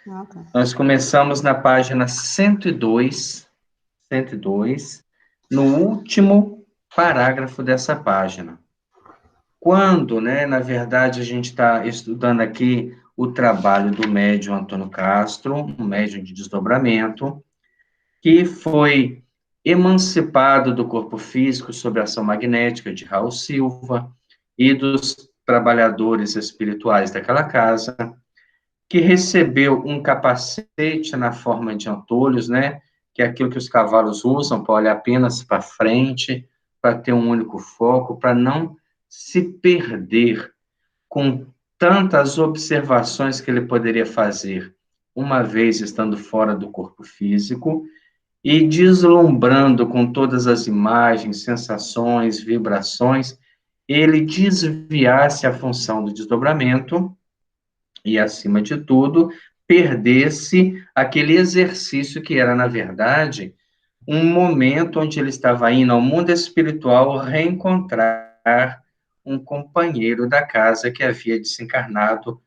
Ah, tá. Nós começamos na página 102, no último parágrafo dessa página. Quando, né, na verdade, a gente está estudando aqui o trabalho do médium Antônio Castro, um médium de desdobramento, que foi emancipado do corpo físico sob a ação magnética de Raul Silva e dos trabalhadores espirituais daquela casa, que recebeu um capacete na forma de antolhos, né? Que é aquilo que os cavalos usam para olhar apenas para frente, para ter um único foco, para não se perder com tantas observações que ele poderia fazer, uma vez estando fora do corpo físico, e deslumbrando com todas as imagens, sensações, vibrações, ele desviasse a função do desdobramento e, acima de tudo, perdesse aquele exercício que era, na verdade, um momento onde ele estava indo ao mundo espiritual reencontrar um companheiro da casa que havia desencarnado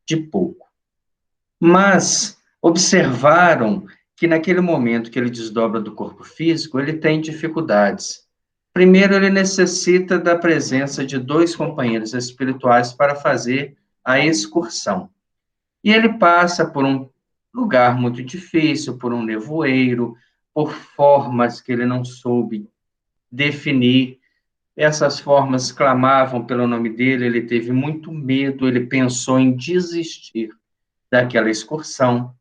de pouco. Mas observaram que naquele momento que ele desdobra do corpo físico, ele tem dificuldades. Primeiro, ele necessita da presença de dois companheiros espirituais para fazer a excursão. E ele passa por um lugar muito difícil, por um nevoeiro, por formas que ele não soube definir. Essas formas clamavam pelo nome dele, ele teve muito medo, ele pensou em desistir daquela excursão.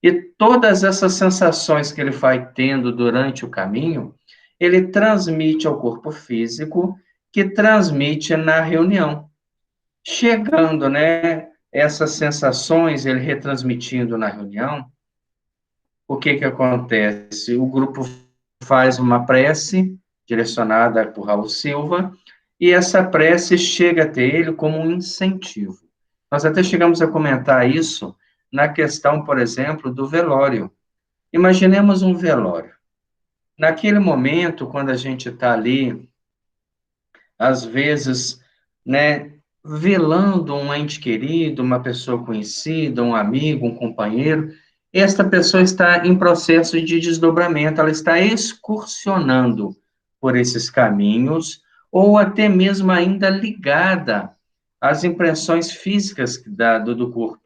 E todas essas sensações que ele vai tendo durante o caminho, ele transmite ao corpo físico, que transmite na reunião. Chegando, né, essas sensações, ele retransmitindo na reunião, o que que acontece? O grupo faz uma prece direcionada por Raul Silva, e essa prece chega até ele como um incentivo. Nós até chegamos a comentar isso na questão, por exemplo, do velório. Imaginemos um velório. Naquele momento, quando a gente está ali, às vezes, né, velando um ente querido, uma pessoa conhecida, um amigo, um companheiro, esta pessoa está em processo de desdobramento, ela está excursionando por esses caminhos, ou até mesmo ainda ligada às impressões físicas do corpo.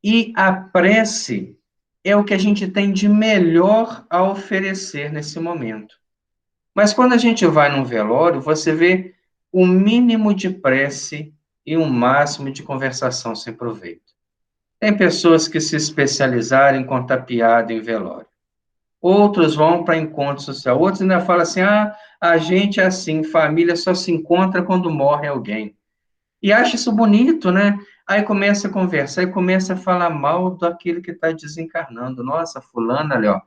E a prece é o que a gente tem de melhor a oferecer nesse momento. Mas quando a gente vai num velório, você vê o mínimo de prece e o máximo de conversação sem proveito. Tem pessoas que se especializaram em contar piada em velório. Outros vão para encontro social. Outros ainda falam assim: ah, a gente é assim, família só se encontra quando morre alguém. E acha isso bonito, né? Aí começa a conversar, aí começa a falar mal daquele que está desencarnando. Nossa, fulano ali, ó.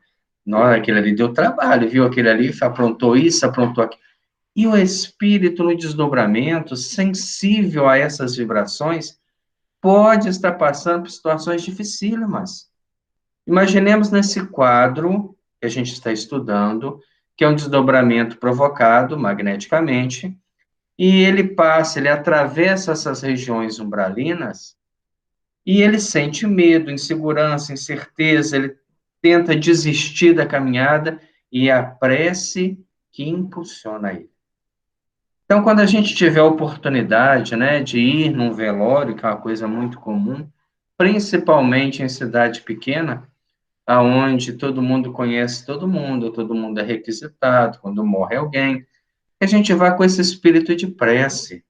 Nossa, aquele ali deu trabalho, viu? Aquele ali aprontou isso, aprontou aquilo. E o espírito no desdobramento, sensível a essas vibrações, pode estar passando por situações dificílimas. Imaginemos nesse quadro que a gente está estudando, que é um desdobramento provocado magneticamente, e ele passa, ele atravessa essas regiões umbralinas e ele sente medo, insegurança, incerteza, ele tenta desistir da caminhada e a prece que impulsiona ele. Então, quando a gente tiver a oportunidade, né, de ir num velório, que é uma coisa muito comum, principalmente em cidade pequena, aonde todo mundo conhece todo mundo é requisitado, quando morre alguém, a gente vai com esse espírito de prece.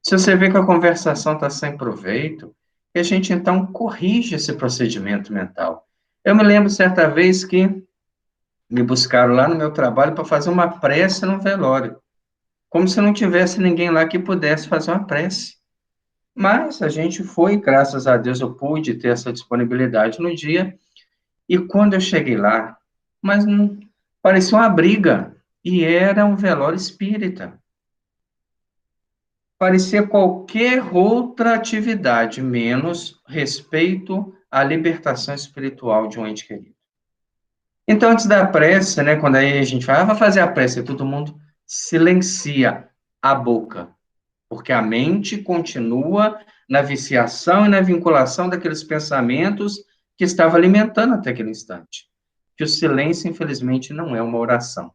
Se você vê que a conversação está sem proveito, a gente então corrige esse procedimento mental. Eu me lembro certa vez que me buscaram lá no meu trabalho para fazer uma prece no velório, como se não tivesse ninguém lá que pudesse fazer uma prece. Mas a gente foi, graças a Deus eu pude ter essa disponibilidade no dia, e quando eu cheguei lá, mas não, parecia uma briga, e era um velório espírita. Parecia qualquer outra atividade, menos respeito à libertação espiritual de um ente querido. Então, antes da prece, né, quando aí a gente fala, ah, vai fazer a prece, todo mundo silencia a boca, porque a mente continua na viciação e na vinculação daqueles pensamentos que estava alimentando até aquele instante. Que o silêncio, infelizmente, não é uma oração.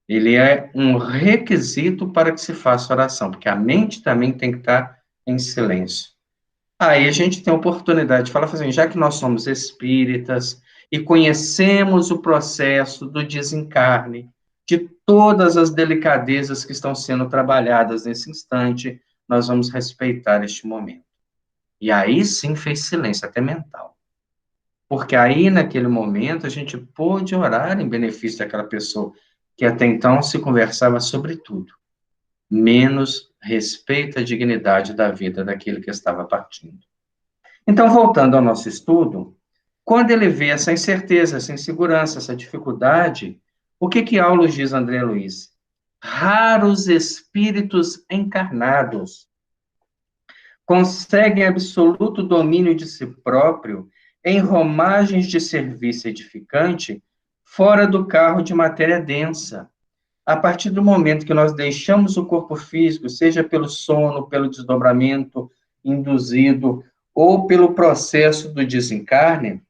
Ele é um requisito para que se faça oração, porque a mente também tem que estar em silêncio. Aí a gente tem a oportunidade de falar assim, já que nós somos espíritas e conhecemos o processo do desencarne, de todas as delicadezas que estão sendo trabalhadas nesse instante, nós vamos respeitar este momento. E aí sim fez silêncio, até mental. Porque aí, naquele momento, a gente pôde orar em benefício daquela pessoa que até então se conversava sobre tudo, menos respeito à dignidade da vida daquele que estava partindo. Então, voltando ao nosso estudo, quando ele vê essa incerteza, essa insegurança, essa dificuldade, o que Aulos diz, André Luiz? Raros espíritos encarnados conseguem absoluto domínio de si próprio em romagens de serviço edificante fora do carro de matéria densa. A partir do momento que nós deixamos o corpo físico, seja pelo sono, pelo desdobramento induzido ou pelo processo do desencarne,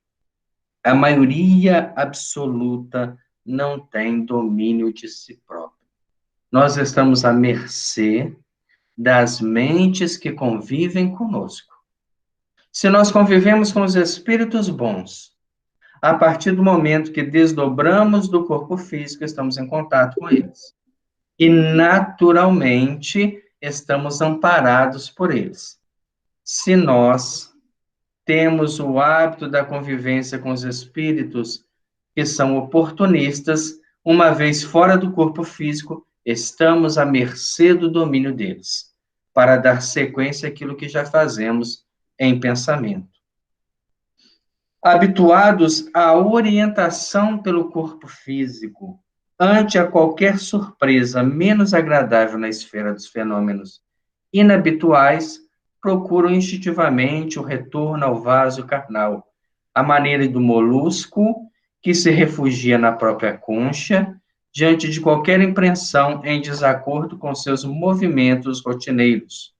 a maioria absoluta não tem domínio de si próprio. Nós estamos à mercê das mentes que convivem conosco. Se nós convivemos com os espíritos bons, a partir do momento que desdobramos do corpo físico, estamos em contato com eles. E, naturalmente, estamos amparados por eles. Se nós temos o hábito da convivência com os espíritos que são oportunistas, uma vez fora do corpo físico, estamos à mercê do domínio deles, para dar sequência àquilo que já fazemos em pensamento. Habituados à orientação pelo corpo físico, ante a qualquer surpresa menos agradável na esfera dos fenômenos inabituais, procuram instintivamente o retorno ao vaso carnal, à maneira do molusco que se refugia na própria concha, diante de qualquer impressão em desacordo com seus movimentos rotineiros.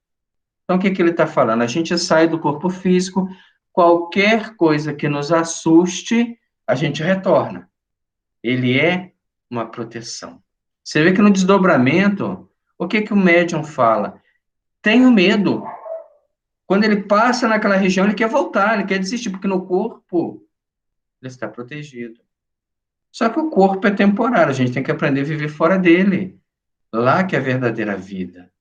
Então, o que ele está falando? A gente sai do corpo físico, qualquer coisa que nos assuste, a gente retorna. Ele é uma proteção. Você vê que no desdobramento, o que o médium fala? Tenho medo. Quando ele passa naquela região, ele quer voltar, ele quer desistir, porque no corpo ele está protegido. Só que o corpo é temporário, a gente tem que aprender a viver fora dele. Lá que é a verdadeira vida.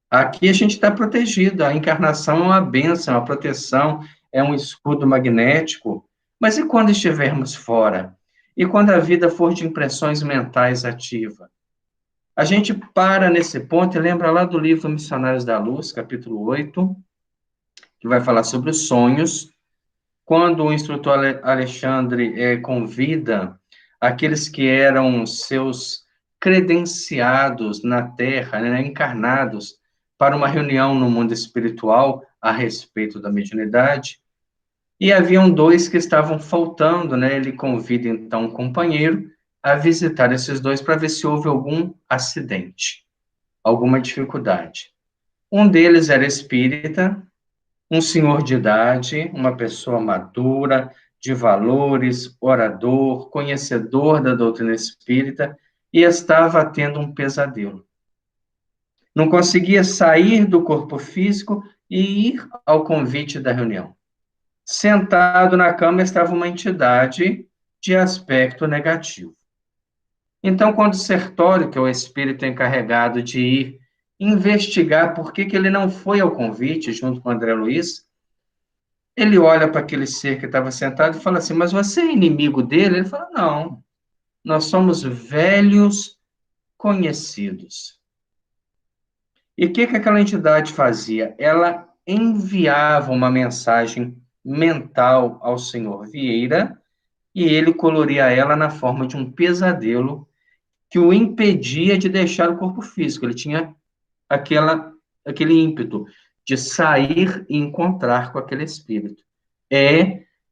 Aqui a gente está protegido, a encarnação é uma bênção, é uma proteção, é um escudo magnético. Mas e quando estivermos fora? E quando a vida for de impressões mentais ativa? A gente para nesse ponto e lembra lá do livro Missionários da Luz, capítulo 8, que vai falar sobre os sonhos, quando o instrutor Alexandre convida aqueles que eram seus credenciados na Terra, né, encarnados, para uma reunião no mundo espiritual a respeito da mediunidade, e haviam dois que estavam faltando, né? Ele convida então um companheiro a visitar esses dois para ver se houve algum acidente, alguma dificuldade. Um deles era espírita, um senhor de idade, uma pessoa madura, de valores, orador, conhecedor da doutrina espírita, e estava tendo um pesadelo. Não conseguia sair do corpo físico e ir ao convite da reunião. Sentado na cama estava uma entidade de aspecto negativo. Então, quando o Sertório, que é o espírito encarregado de ir investigar por que ele não foi ao convite, junto com o André Luiz, ele olha para aquele ser que estava sentado e fala assim, mas você é inimigo dele? Ele fala, não, nós somos velhos conhecidos. E o que aquela entidade fazia? Ela enviava uma mensagem mental ao senhor Vieira e ele coloria ela na forma de um pesadelo que o impedia de deixar o corpo físico. Ele tinha aquele ímpeto de sair e encontrar com aquele espírito.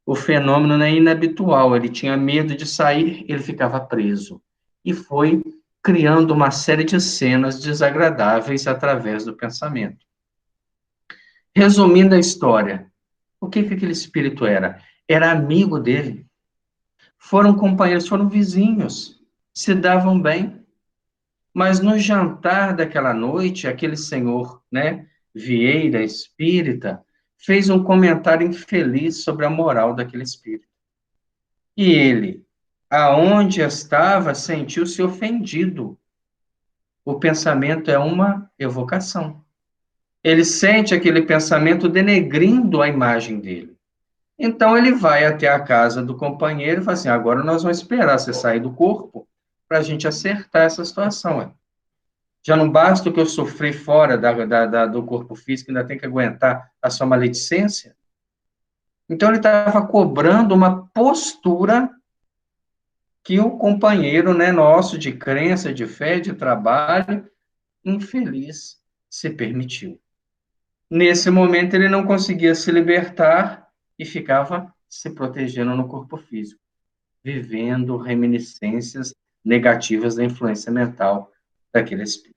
O fenômeno não é inabitual, ele tinha medo de sair, ele ficava preso. E foi criando uma série de cenas desagradáveis através do pensamento. Resumindo a história, o que aquele espírito era? Era amigo dele. Foram companheiros, foram vizinhos, se davam bem. Mas no jantar daquela noite, aquele senhor, né, Vieira, espírita, fez um comentário infeliz sobre a moral daquele espírito. E ele, aonde estava, sentiu-se ofendido. O pensamento é uma evocação. Ele sente aquele pensamento denegrindo a imagem dele. Então ele vai até a casa do companheiro e fala assim: agora nós vamos esperar você sair do corpo para a gente acertar essa situação. Ué. Já não basta o que eu sofri fora do corpo físico, ainda tem que aguentar a sua maledicência? Então ele estava cobrando uma postura que o companheiro, né, nosso de crença, de fé, de trabalho, infeliz, se permitiu. Nesse momento ele não conseguia se libertar e ficava se protegendo no corpo físico, vivendo reminiscências negativas da influência mental daquele espírito.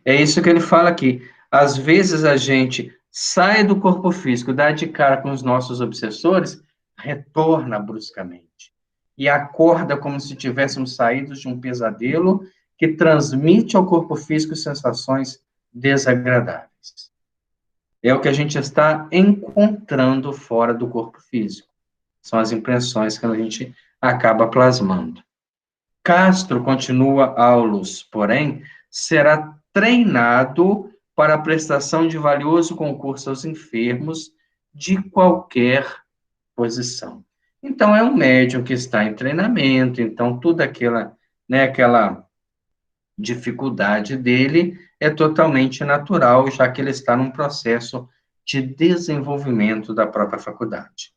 É isso que ele fala aqui. Às vezes a gente sai do corpo físico, dá de cara com os nossos obsessores, retorna bruscamente e acorda como se tivéssemos saído de um pesadelo que transmite ao corpo físico sensações desagradáveis. É o que a gente está encontrando fora do corpo físico. São as impressões que a gente acaba plasmando. Castro continua Aulus, porém, será treinado para a prestação de valioso concurso aos enfermos de qualquer posição. Então, é um médium que está em treinamento, então, toda aquela, né, aquela dificuldade dele é totalmente natural, já que ele está num processo de desenvolvimento da própria faculdade.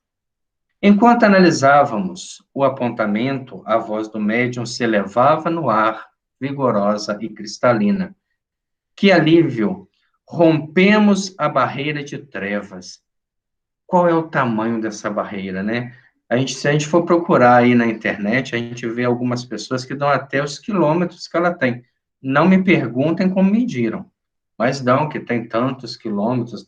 Enquanto analisávamos o apontamento, a voz do médium se elevava no ar, vigorosa e cristalina. Que alívio! Rompemos a barreira de trevas. Qual é o tamanho dessa barreira, né? Se a gente for procurar aí na internet, a gente vê algumas pessoas que dão até os quilômetros que ela tem. Não me perguntem como mediram, mas dão que tem tantos quilômetros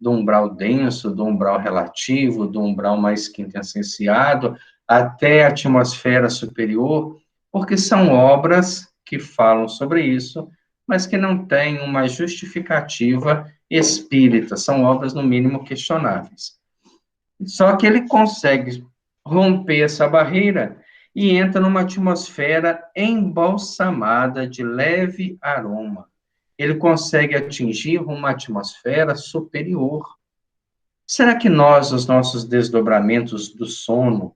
do umbral denso, do umbral relativo, do umbral mais quintessenciado, até a atmosfera superior, porque são obras que falam sobre isso, mas que não têm uma justificativa espírita, são obras, no mínimo, questionáveis. Só que ele consegue romper essa barreira e entra numa atmosfera embalsamada de leve aroma. Ele consegue atingir uma atmosfera superior. Será que nós, os nossos desdobramentos do sono,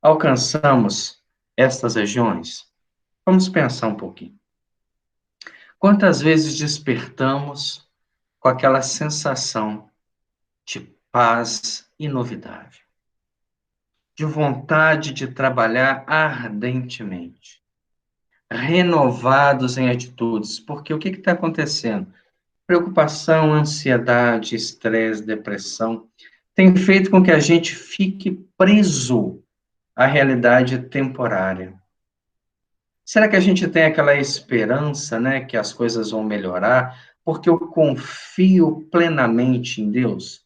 alcançamos estas regiões? Vamos pensar um pouquinho. Quantas vezes despertamos com aquela sensação de paz inovidável, de vontade de trabalhar ardentemente, renovados em atitudes, porque o que está acontecendo? Preocupação, ansiedade, estresse, depressão, tem feito com que a gente fique preso à realidade temporária. Será que a gente tem aquela esperança, né, que as coisas vão melhorar, porque eu confio plenamente em Deus?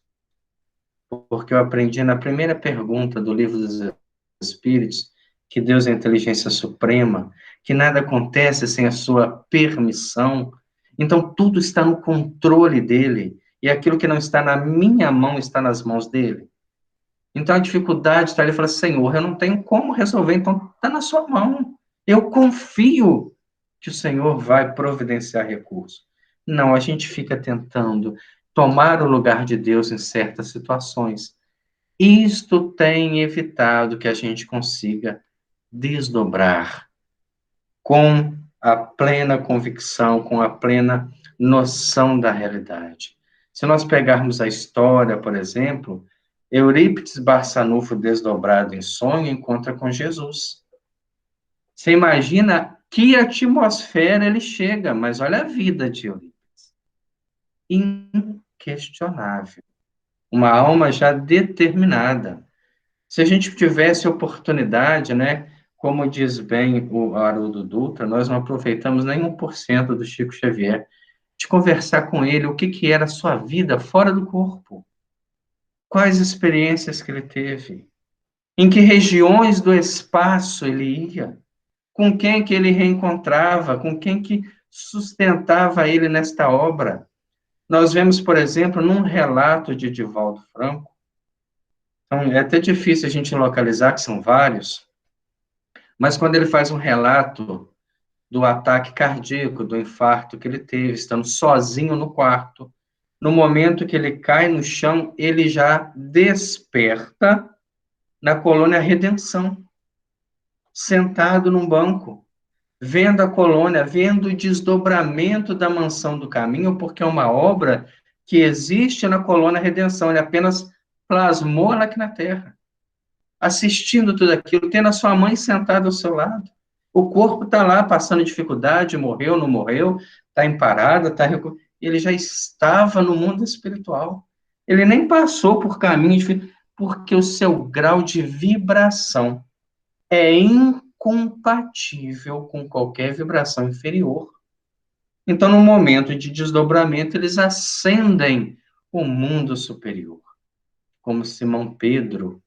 Porque eu aprendi na primeira pergunta do Livro dos Espíritos que Deus é a inteligência suprema, que nada acontece sem a sua permissão. Então, tudo está no controle dele, e aquilo que não está na minha mão está nas mãos dele. Então, a dificuldade está ali, fala, Senhor, eu não tenho como resolver, então está na sua mão. Eu confio que o Senhor vai providenciar recursos. Não, a gente fica tentando tomar o lugar de Deus em certas situações. Isto tem evitado que a gente consiga desdobrar com a plena convicção, com a plena noção da realidade. Se nós pegarmos a história, por exemplo, Eurípides Barçanufo, desdobrado em sonho, encontra com Jesus. Você imagina que atmosfera ele chega, mas olha a vida de Eurípides. Inquestionável. Uma alma já determinada. Se a gente tivesse oportunidade, né, como diz bem o Haroldo Dutra, nós não aproveitamos nem 1% do Chico Xavier, de conversar com ele o que, que era a sua vida fora do corpo, quais experiências que ele teve, em que regiões do espaço ele ia, com quem que ele reencontrava, com quem que sustentava ele nesta obra. Nós vemos, por exemplo, num relato de Divaldo Franco, então é até difícil a gente localizar, que são vários, mas quando ele faz um relato do ataque cardíaco, do infarto que ele teve, estando sozinho no quarto, no momento que ele cai no chão, ele já desperta na colônia Redenção, sentado num banco, vendo a colônia, vendo o desdobramento da Mansão do Caminho, porque é uma obra que existe na colônia Redenção, ele apenas plasmou ela aqui na Terra, assistindo tudo aquilo, tendo a sua mãe sentada ao seu lado. O corpo está lá passando dificuldade, morreu, não morreu, está em parada, está ele já estava no mundo espiritual. Ele nem passou por caminhos, porque o seu grau de vibração é incompatível com qualquer vibração inferior. Então, no momento de desdobramento, eles ascendem o mundo superior, como Simão Pedro,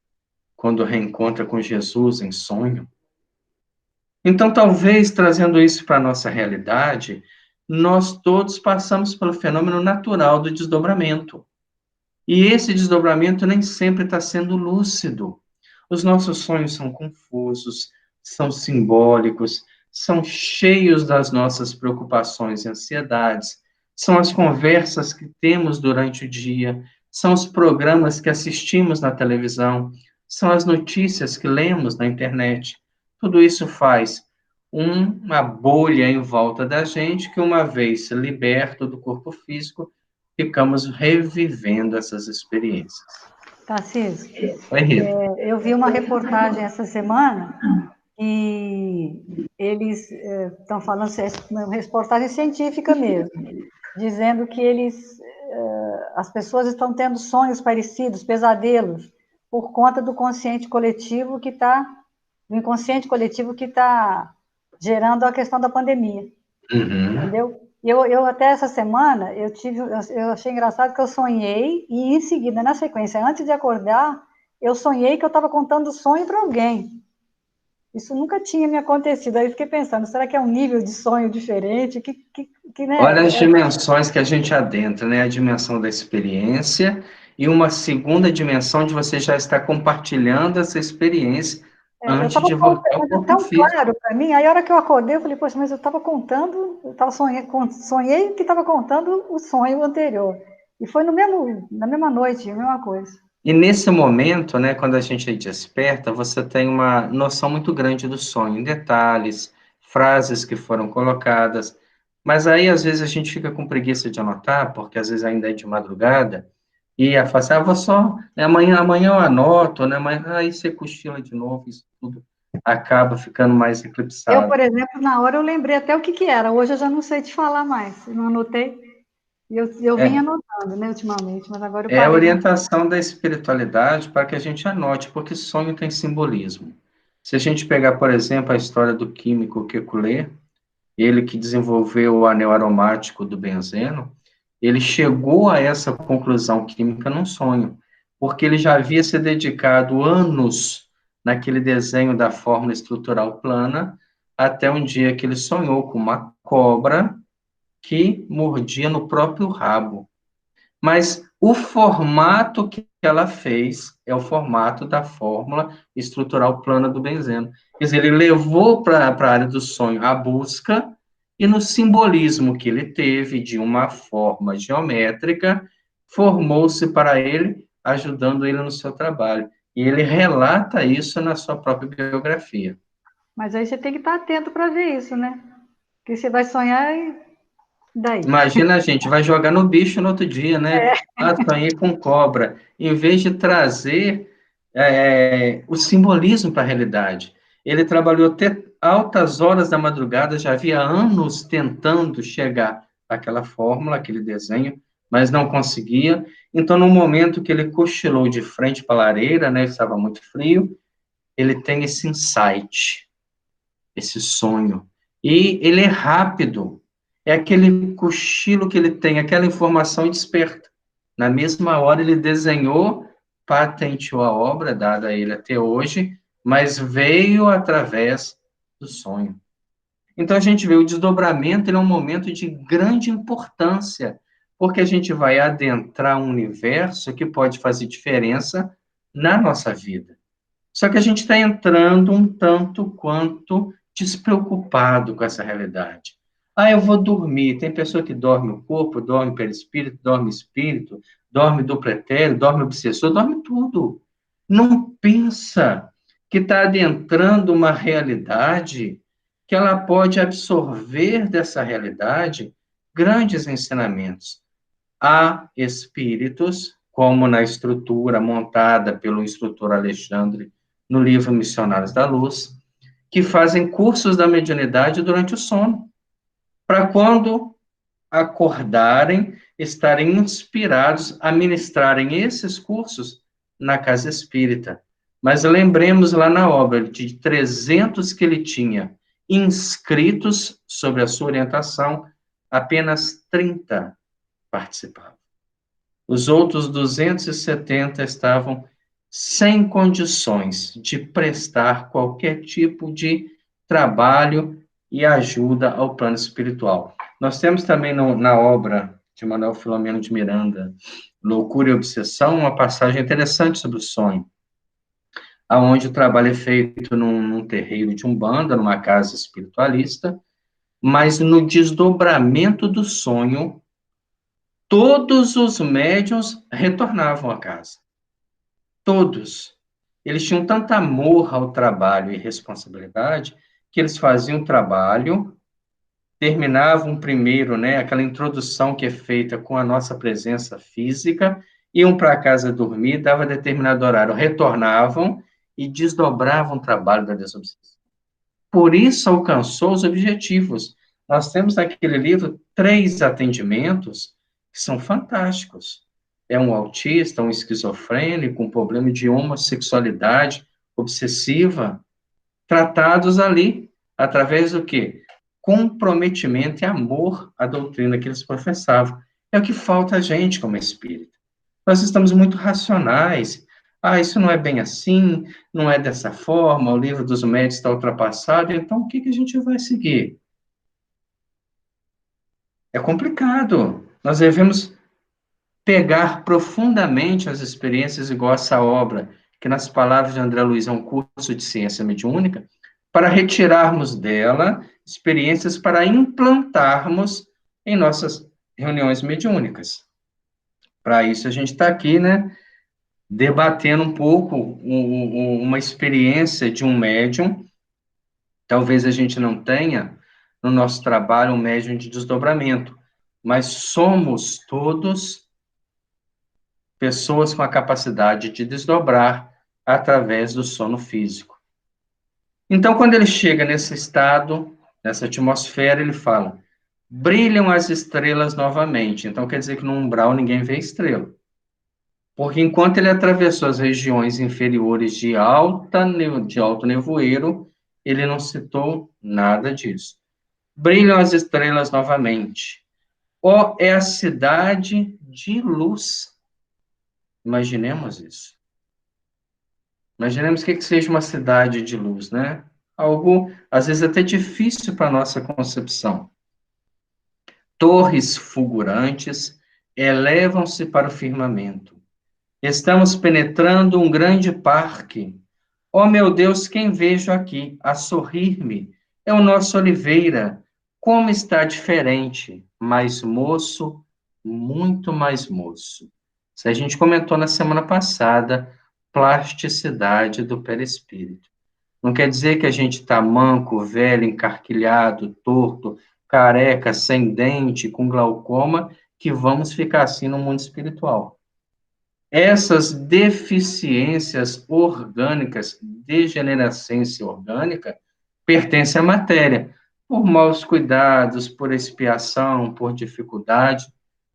quando reencontra com Jesus em sonho. Então, talvez, trazendo isso para a nossa realidade, nós todos passamos pelo fenômeno natural do desdobramento. E esse desdobramento nem sempre está sendo lúcido. Os nossos sonhos são confusos, são simbólicos, são cheios das nossas preocupações e ansiedades, são as conversas que temos durante o dia, são os programas que assistimos na televisão, são as notícias que lemos na internet. Tudo isso faz uma bolha em volta da gente que, uma vez liberto do corpo físico, ficamos revivendo essas experiências. Tarcísio, Oi, Rita. eu vi uma reportagem essa semana e eles estão falando, uma reportagem científica mesmo, dizendo que as pessoas estão tendo sonhos parecidos, pesadelos, por conta do consciente coletivo do inconsciente coletivo que está gerando a questão da pandemia. Uhum. Entendeu? Eu até essa semana, eu achei engraçado que eu sonhei, e em seguida, na sequência, antes de acordar, eu sonhei que eu estava contando o sonho para alguém. Isso nunca tinha me acontecido. Aí eu fiquei pensando, será que é um nível de sonho diferente? Né? Olha as dimensões que a gente adentra, né? A dimensão da experiência e uma segunda dimensão de você já estar compartilhando essa experiência Eu antes estava de voltar contando, ao mas é corpo tão físico. claro para mim. Aí a hora que eu acordei, eu falei, poxa, mas eu estava contando, sonhei que estava contando o sonho anterior. E foi na mesma noite, a mesma coisa. E nesse momento, né, quando a gente desperta, você tem uma noção muito grande do sonho, em detalhes, frases que foram colocadas. Mas aí, às vezes, a gente fica com preguiça de anotar, porque às vezes ainda é de madrugada, e a fala assim, vou só, né, amanhã eu anoto, né, mas aí você cochila de novo, isso tudo acaba ficando mais Eu, eclipsado. por exemplo, na hora eu lembrei até o que era. Hoje eu já não sei te falar mais. Eu não anotei. E eu vim É, anotando, né, ultimamente, mas agora eu é a parei de anotar. orientação da espiritualidade para que a gente anote, porque sonho tem simbolismo. Se a gente pegar, por exemplo, a história do químico Kekulé, ele que desenvolveu o anel aromático do benzeno, ele chegou a essa conclusão química num sonho, porque ele já havia se dedicado anos naquele desenho da fórmula estrutural plana, até um dia que ele sonhou com uma cobra que mordia no próprio rabo. Mas o formato que ela fez é o formato da fórmula estrutural plana do benzeno. Quer dizer, ele levou para a área do sonho a busca e no simbolismo que ele teve de uma forma geométrica, formou-se para ele, ajudando ele no seu trabalho. E ele relata isso na sua própria biografia. Mas aí você tem que estar atento para ver isso, né? Porque você vai sonhar e daí? Imagina a gente, vai jogar no bicho no outro dia, né? Ah, sonhei com cobra. Em vez de trazer o simbolismo para a realidade. Ele trabalhou até altas horas da madrugada, já havia anos tentando chegar àquela fórmula, aquele desenho, mas não conseguia. Então, no momento que ele cochilou de frente para a lareira, né, estava muito frio, ele tem esse insight. esse sonho. E ele é rápido. É aquele cochilo que ele tem, aquela informação desperta. Na mesma hora ele desenhou, patenteou a obra, dada a ele até hoje, mas veio através do sonho. Então a gente vê o desdobramento, ele é um momento de grande importância, porque a gente vai adentrar um universo que pode fazer diferença na nossa vida. Só que a gente está entrando um tanto quanto despreocupado com essa realidade. Ah, eu vou dormir. Tem pessoa que dorme o corpo, dorme perispírito, dorme espírito, dorme duplo etéreo, dorme obsessor, dorme tudo. Não pensa que está adentrando uma realidade que ela pode absorver dessa realidade grandes ensinamentos. Há espíritos, como na estrutura montada pelo instrutor Alexandre no livro Missionários da Luz, que fazem cursos da mediunidade durante o sono, para quando acordarem, estarem inspirados a ministrarem esses cursos na casa espírita. Mas lembremos lá na obra, de 300 que ele tinha inscritos sobre a sua orientação, apenas 30 participavam. Os outros 270 estavam sem condições de prestar qualquer tipo de trabalho e ajuda ao plano espiritual. Nós temos também na obra de Manuel Filomeno de Miranda, Loucura e Obsessão, uma passagem interessante sobre o sonho, aonde o trabalho é feito num terreiro de Umbanda, numa casa espiritualista, mas no desdobramento do sonho, todos os médiuns retornavam à casa. Todos. Eles tinham tanto amor ao trabalho e responsabilidade que eles faziam o trabalho, terminavam primeiro, né, aquela introdução que é feita com a nossa presença física, iam para casa dormir, dava determinado horário, retornavam e desdobravam o trabalho da desobsessão. Por isso alcançou os objetivos. Nós temos naquele livro 3 atendimentos que são fantásticos. É um autista, um esquizofrênico, um problema de homossexualidade obsessiva, tratados ali, através do quê? Comprometimento e amor à doutrina que eles professavam. É o que falta a gente como espírita. Nós estamos muito racionais. Ah, isso não é bem assim, não é dessa forma, o livro dos médios está ultrapassado, então o que a gente vai seguir? É complicado. Nós devemos pegar profundamente as experiências igual essa obra, que nas palavras de André Luiz é um curso de ciência mediúnica, para retirarmos dela experiências para implantarmos em nossas reuniões mediúnicas. Para isso a gente está aqui, né, debatendo um pouco uma experiência de um médium. Talvez a gente não tenha no nosso trabalho um médium de desdobramento, mas somos todos pessoas com a capacidade de desdobrar através do sono físico. Então, quando ele chega nesse estado, nessa atmosfera, ele fala: brilham as estrelas novamente. Então, quer dizer que no umbral ninguém vê estrela. Porque enquanto ele atravessou as regiões inferiores de alto nevoeiro, ele não citou nada disso. Brilham as estrelas novamente. Ó, é a cidade de luz. Imaginemos isso. Imaginemos o que seja uma cidade de luz, né? Algo, às vezes, até difícil para a nossa concepção. Torres fulgurantes elevam-se para o firmamento. Estamos penetrando um grande parque. Oh, meu Deus, quem vejo aqui a sorrir-me é o nosso Oliveira. Como está diferente, mais moço, muito mais moço. Isso a gente comentou na semana passada, plasticidade do perispírito. Não quer dizer que a gente está manco, velho, encarquilhado, torto, careca, sem dente, com glaucoma, que vamos ficar assim no mundo espiritual. Essas deficiências orgânicas, degenerescência orgânica, pertencem à matéria, por maus cuidados, por expiação, por dificuldade,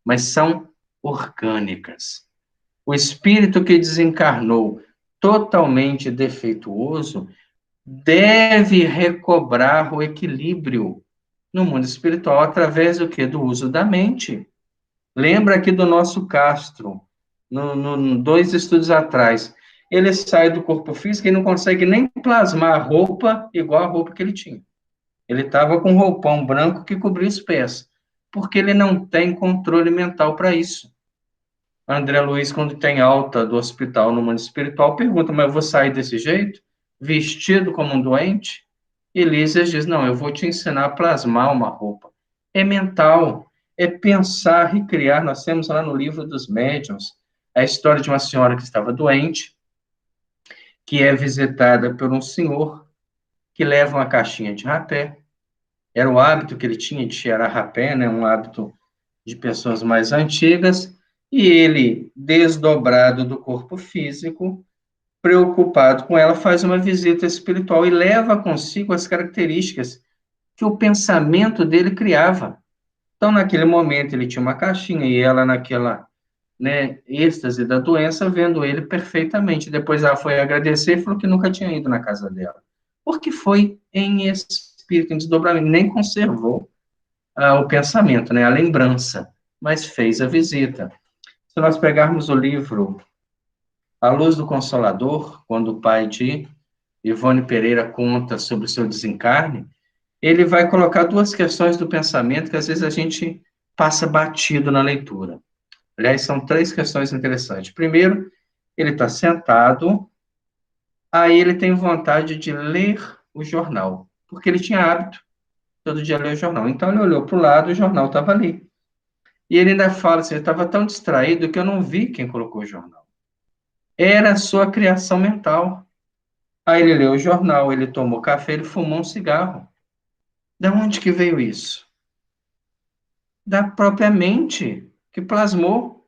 mas são orgânicas. O espírito que desencarnou totalmente defeituoso deve recobrar o equilíbrio no mundo espiritual através do quê? Do uso da mente. Lembra aqui do nosso Castro, dois estudos atrás. Ele sai do corpo físico e não consegue nem plasmar a roupa igual a roupa que ele tinha. Ele estava com um roupão branco que cobria os pés, porque ele não tem controle mental para isso. André Luiz, quando tem alta do hospital no mundo espiritual, pergunta, mas eu vou sair desse jeito? Vestido como um doente? Elísias diz, não, eu vou te ensinar a plasmar uma roupa. É mental, é pensar e criar. Nós temos lá no livro dos médiuns a história de uma senhora que estava doente, que é visitada por um senhor que leva uma caixinha de rapé. Era o hábito que ele tinha de cheirar rapé, né? Um hábito de pessoas mais antigas, e ele, desdobrado do corpo físico, preocupado com ela, faz uma visita espiritual e leva consigo as características que o pensamento dele criava. Então, naquele momento, ele tinha uma caixinha e ela naquela, né, êxtase da doença, vendo ele perfeitamente. Depois ela foi agradecer e falou que nunca tinha ido na casa dela, porque foi em espírito, em desdobramento, nem conservou o pensamento, né, a lembrança, mas fez a visita. Se nós pegarmos o livro A Luz do Consolador, quando o pai de Ivone Pereira conta sobre o seu desencarne, ele vai colocar duas questões do pensamento que às vezes a gente passa batido na leitura. Aliás, são três questões interessantes. Primeiro, ele está sentado, aí ele tem vontade de ler o jornal, porque ele tinha hábito todo dia ler o jornal. Então ele olhou para o lado, o jornal estava ali. E ele ainda fala assim, eu estava tão distraído que eu não vi quem colocou o jornal. Era a sua criação mental. Aí ele leu o jornal, ele tomou café, ele fumou um cigarro. Da onde que veio isso? Da própria mente, que plasmou.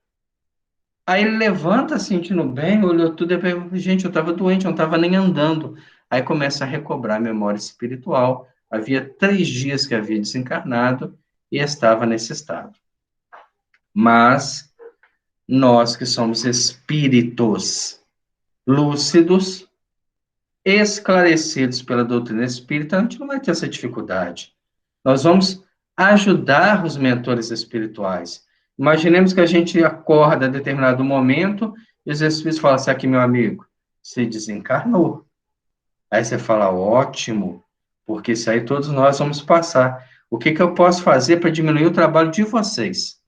Aí ele levanta, sentindo bem, olhou tudo e pergunta, gente, eu estava doente, eu não estava nem andando. Aí começa a recobrar a memória espiritual. Havia 3 dias que havia desencarnado e estava nesse estado. Mas nós que somos espíritos lúcidos, esclarecidos pela doutrina espírita, a gente não vai ter essa dificuldade. Nós vamos ajudar os mentores espirituais. Imaginemos que a gente acorda a determinado momento e os espíritos falam assim, aqui, meu amigo, você desencarnou. Aí você fala, ótimo, porque isso aí todos nós vamos passar. O que eu posso fazer para diminuir o trabalho de vocês?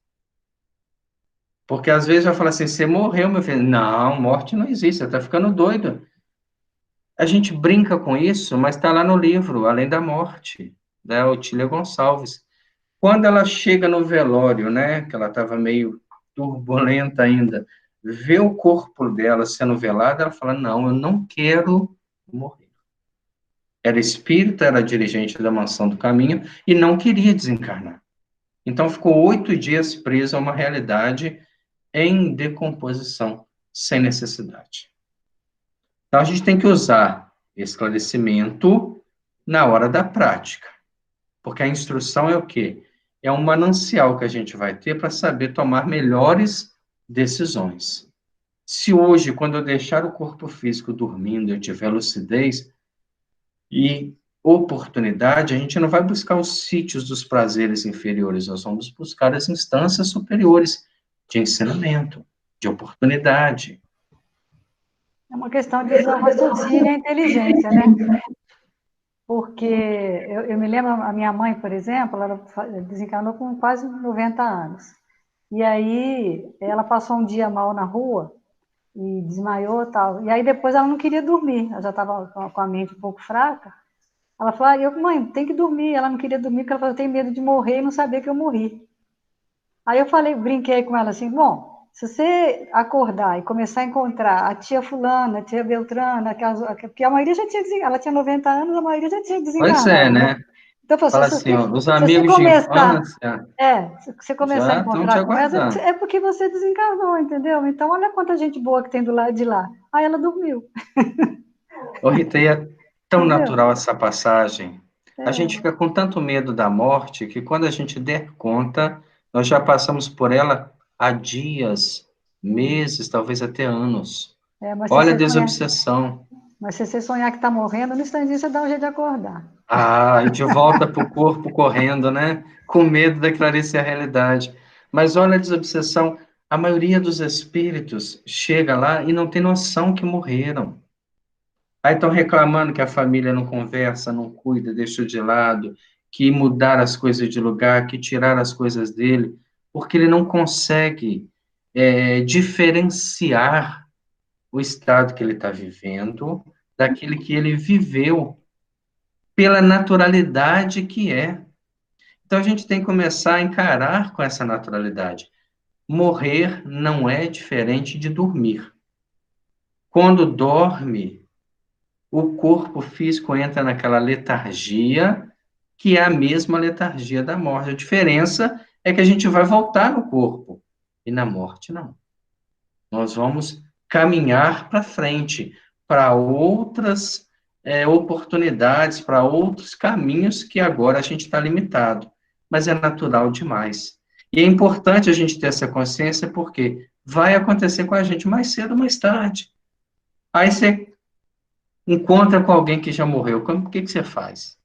Porque às vezes vai falar assim, você morreu, meu filho. Não, morte não existe, você está ficando doido. A gente brinca com isso, mas está lá no livro, Além da Morte, da Otília Gonçalves. Quando ela chega no velório, né, que ela estava meio turbulenta ainda, vê o corpo dela sendo velado, ela fala, não, eu não quero morrer. Era espírita, era dirigente da Mansão do Caminho e não queria desencarnar. Então ficou 8 dias presa a uma realidade em decomposição, sem necessidade. Então, a gente tem que usar esclarecimento na hora da prática, porque a instrução é o quê? É um manancial que a gente vai ter para saber tomar melhores decisões. Se hoje, quando eu deixar o corpo físico dormindo, eu tiver lucidez e oportunidade, a gente não vai buscar os sítios dos prazeres inferiores, nós vamos buscar as instâncias superiores de ensinamento, de oportunidade. É uma questão de usar o raciocínio e a inteligência, né? Porque eu me lembro, a minha mãe, por exemplo, ela desencarnou com quase 90 anos. E aí ela passou um dia mal na rua e desmaiou e tal. E aí depois ela não queria dormir, ela já estava com a mente um pouco fraca. Ela falou, mãe, tem que dormir. Ela não queria dormir porque ela falou, eu tenho medo de morrer e não saber que eu morri. Aí eu falei, brinquei com ela assim, bom, se você acordar e começar a encontrar a tia fulana, a tia Beltrana, porque a maioria já tinha desencarnado, ela tinha 90 anos, a maioria já tinha Pois é, desencarnado, né? né? Então, eu falei, Fala se assim, você, ó, os se você amigos de começar, infância se você começar a já estão te encontrar com essa, aguardando. é porque você desencarnou, entendeu? Então, olha quanta gente boa que tem do lado de lá. Aí ela dormiu, Ô, Rita, e é tão entendeu? natural essa passagem. A gente É, fica com tanto medo da morte que quando a gente der conta, nós já passamos por ela há dias, meses, talvez até anos. mas se Olha a você conhece, desobsessão. Mas se você sonhar que está morrendo, no instantinho você dá um jeito de acordar. Ah, e de volta para o corpo correndo, né? Com medo de esclarecer a realidade. Mas olha a desobsessão. A maioria dos espíritos chega lá e não tem noção que morreram. Aí estão reclamando que a família não conversa, não cuida, deixa de lado, que mudar as coisas de lugar, que tirar as coisas dele, porque ele não consegue diferenciar o estado que ele está vivendo daquele que ele viveu pela naturalidade que é. Então a gente tem que começar a encarar com essa naturalidade. Morrer não é diferente de dormir. Quando dorme, o corpo físico entra naquela letargia, que é a mesma letargia da morte. A diferença é que a gente vai voltar no corpo, e na morte não. Nós vamos caminhar para frente, para outras oportunidades, para outros caminhos que agora a gente está limitado. Mas é natural demais. E é importante a gente ter essa consciência, porque vai acontecer com a gente mais cedo ou mais tarde. Aí você encontra com alguém que já morreu, o que você faz?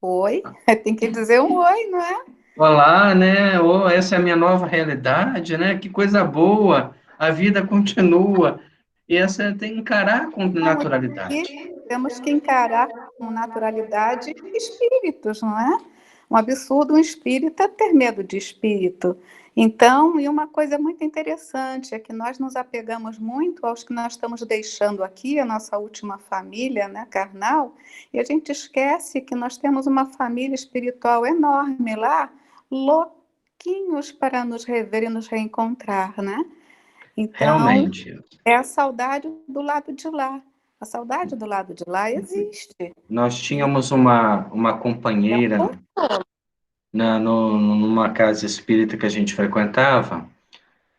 Oi, tem que dizer um oi, não é? Olá, né? Oh, essa é a minha nova realidade, né? Que coisa boa, a vida continua. E essa tem que encarar com Não, naturalidade. e temos que encarar com naturalidade espíritos, não é? Um absurdo um espírita ter medo de espírito. Então, e uma coisa muito interessante é que nós nos apegamos muito aos que nós estamos deixando aqui, a nossa última família, né, carnal, e a gente esquece que nós temos uma família espiritual enorme lá, louquinhos para nos rever e nos reencontrar, né? Então, Realmente. é a saudade do lado de lá. A saudade do lado de lá existe. Nós E tínhamos uma é um companheira consolo. numa casa espírita que a gente frequentava,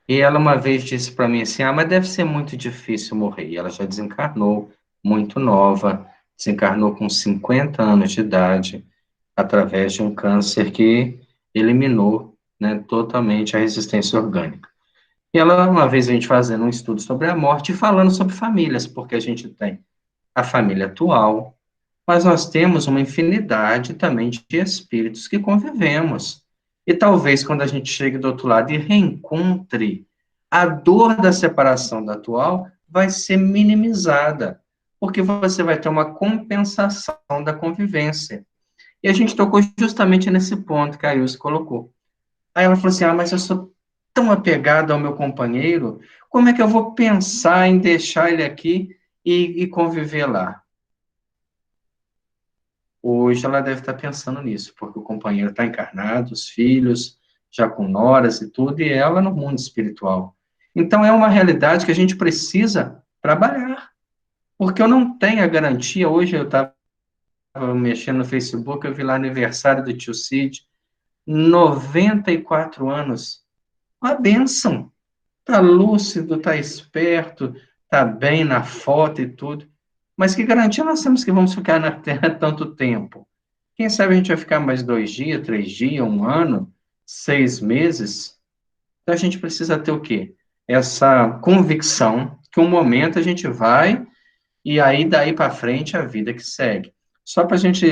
e ela uma vez disse para mim assim: Ah, mas deve ser muito difícil morrer. E ela já desencarnou, muito nova, desencarnou com 50 anos de idade, através de um câncer que eliminou, né, totalmente a resistência orgânica. E ela, uma vez a gente fazendo um estudo sobre a morte e falando sobre famílias, porque a gente tem a família atual, mas nós temos uma infinidade também de espíritos que convivemos. E talvez quando a gente chegue do outro lado e reencontre, a dor da separação da atual vai ser minimizada, porque você vai ter uma compensação da convivência. E a gente tocou justamente nesse ponto que a Ilse colocou. Aí ela falou assim: Ah, mas eu sou tão apegado ao meu companheiro, como é que eu vou pensar em deixar ele aqui e conviver lá? Hoje ela deve estar pensando nisso, porque o companheiro está encarnado, os filhos, já com noras e tudo, e ela no mundo espiritual. Então é uma realidade que a gente precisa trabalhar, porque eu não tenho a garantia. Hoje eu estava mexendo no Facebook, eu vi lá aniversário do tio Cid, 94 anos. Uma bênção. Tá lúcido, tá esperto, tá bem na foto e tudo. Mas que garantia nós temos que vamos ficar na Terra tanto tempo? Quem sabe a gente vai ficar mais 2 dias, 3 dias, um ano, 6 meses? Então a gente precisa ter o quê? Essa convicção que um momento a gente vai e aí daí para frente a vida que segue. Só para a gente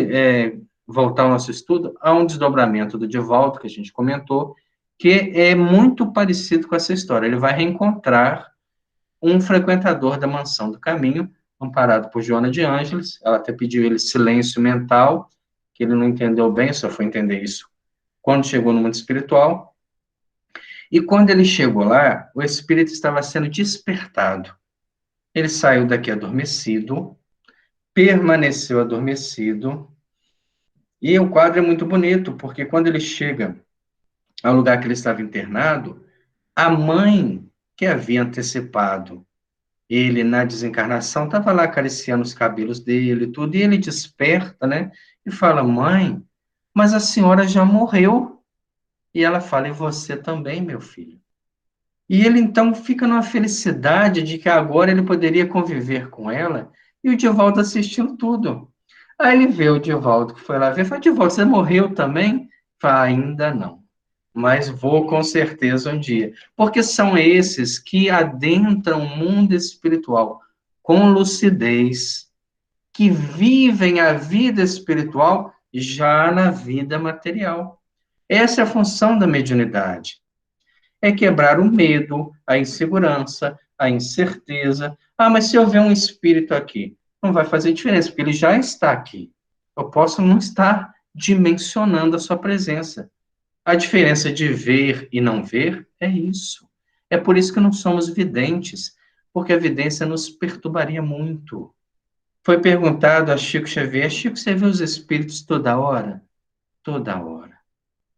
voltar ao nosso estudo, há um desdobramento do Divaldo que a gente comentou, que é muito parecido com essa história. Ele vai reencontrar um frequentador da Mansão do Caminho, amparado por Joana de Ângeles. Ela até pediu ele silêncio mental, que ele não entendeu bem, só foi entender isso quando chegou no mundo espiritual. E quando ele chegou lá, o espírito estava sendo despertado. Ele saiu daqui adormecido, permaneceu adormecido, e o quadro é muito bonito, porque quando ele chega ao lugar que ele estava internado, a mãe que havia antecipado ele na desencarnação estava lá acariciando os cabelos dele, tudo, e ele desperta, né? E fala: Mãe, mas a senhora já morreu. E ela fala: E você também, meu filho. E ele então fica numa felicidade de que agora ele poderia conviver com ela, e o Divaldo assistindo tudo. Aí ele vê o Divaldo que foi lá ver, fala: Divaldo, você morreu também? Fala: Ainda não, mas vou com certeza um dia. Porque são esses que adentram o mundo espiritual com lucidez, que vivem a vida espiritual já na vida material. Essa é a função da mediunidade. É quebrar o medo, a insegurança, a incerteza. Ah, mas se houver um espírito aqui, não vai fazer diferença, porque ele já está aqui. Eu posso não estar dimensionando a sua presença. A diferença de ver e não ver é isso. É por isso que não somos videntes, porque a vidência nos perturbaria muito. Foi perguntado a Chico Xavier: Chico, você vê os espíritos toda hora? Toda hora.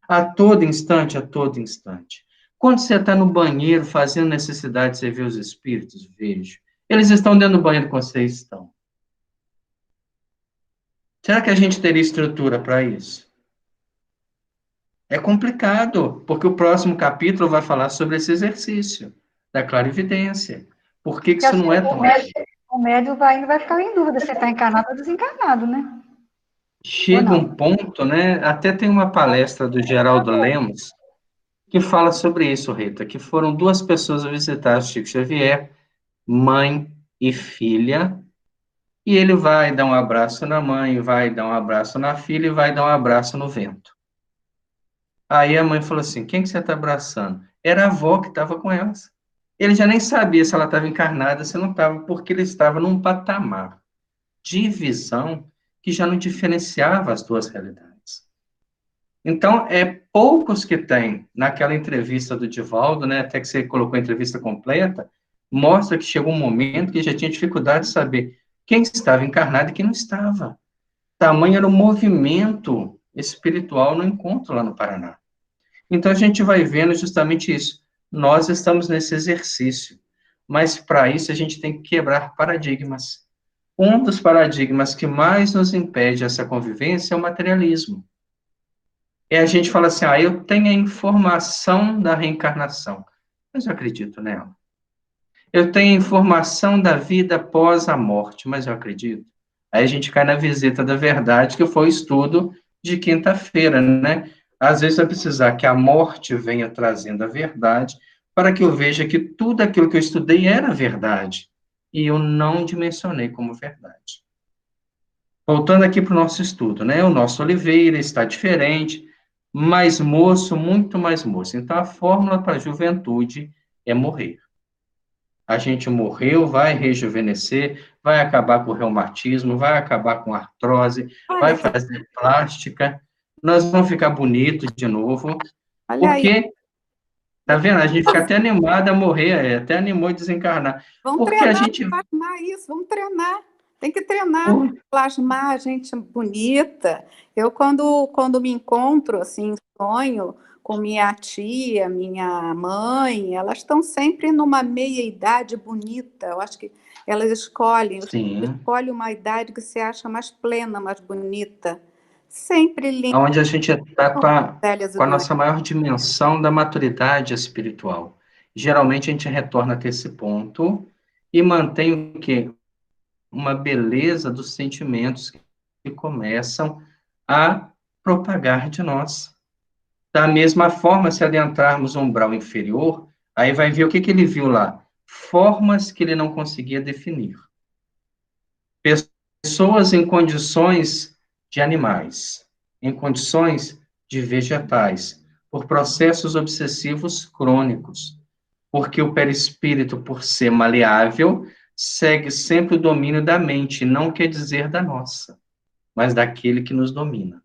A todo instante, a todo instante. Quando você está no banheiro fazendo necessidade, você vê os espíritos? Vejo. Eles estão dentro do banheiro com vocês? Estão. Será que a gente teria estrutura para isso? É complicado, porque o próximo capítulo vai falar sobre esse exercício da clarividência. Por que Porque isso assim, não é tão assim? o médium ainda vai ficar em dúvida se está encarnado ou desencarnado, né? Ou Chega um não? ponto, né? Até tem uma palestra do Geraldo Lemos que fala sobre isso, Rita, que foram duas pessoas a visitar Chico Xavier, mãe e filha, e ele vai dar um abraço na mãe, vai dar um abraço na filha e vai dar um abraço no vento. Aí a mãe falou assim: quem que você está abraçando? Era a avó que estava com elas. Ele já nem sabia se ela estava encarnada, se não estava, porque ele estava num patamar de visão que já não diferenciava as duas realidades. Então, é poucos que têm, naquela entrevista do Divaldo, né, até que você colocou a entrevista completa, mostra que chegou um momento que já tinha dificuldade de saber quem estava encarnado e quem não estava. Tamanho era o movimento espiritual no encontro lá no Paraná. Então, a gente vai vendo justamente isso. Nós estamos nesse exercício, mas para isso a gente tem que quebrar paradigmas. Um dos paradigmas que mais nos impede essa convivência é o materialismo. É a gente fala assim: ah, eu tenho a informação da reencarnação, mas eu acredito nela. Eu tenho a informação da vida após a morte, mas eu acredito. Aí a gente cai na visita da verdade, que foi o estudo de quinta-feira, né? Às vezes vai precisar que a morte venha trazendo a verdade, para que eu veja que tudo aquilo que eu estudei era verdade, e eu não dimensionei como verdade. Voltando aqui para o nosso estudo, né? O nosso Oliveira está diferente, mais moço, muito mais moço. Então, a fórmula para a juventude é morrer. A gente morreu, vai rejuvenescer, vai acabar com o reumatismo, vai acabar com a artrose, Olha, vai fazer plástica, nós vamos ficar bonito de novo, olha aí. porque, tá vendo? A gente fica até animado a morrer, até animou a desencarnar, Vamos porque a treinar, gente... plasmar isso, vamos treinar. Tem que treinar, plasmar gente bonita. Eu, quando me encontro, assim, em sonho, com minha tia, minha mãe, elas estão sempre numa meia-idade bonita. Eu acho que elas escolhem, você Sim, escolhe uma idade que você acha mais plena, mais bonita. Sempre lindas, onde a gente está velhas e com a doentes. nossa maior dimensão da maturidade espiritual. Geralmente a gente retorna até esse ponto e mantém o quê? Uma beleza dos sentimentos que começam a propagar de nós. Da mesma forma, se adentrarmos um umbral inferior, aí vai ver o que ele viu lá. Formas que ele não conseguia definir. Pessoas em condições de animais, em condições de vegetais, por processos obsessivos crônicos, porque o perispírito, por ser maleável, segue sempre o domínio da mente, não quer dizer da nossa, mas daquele que nos domina.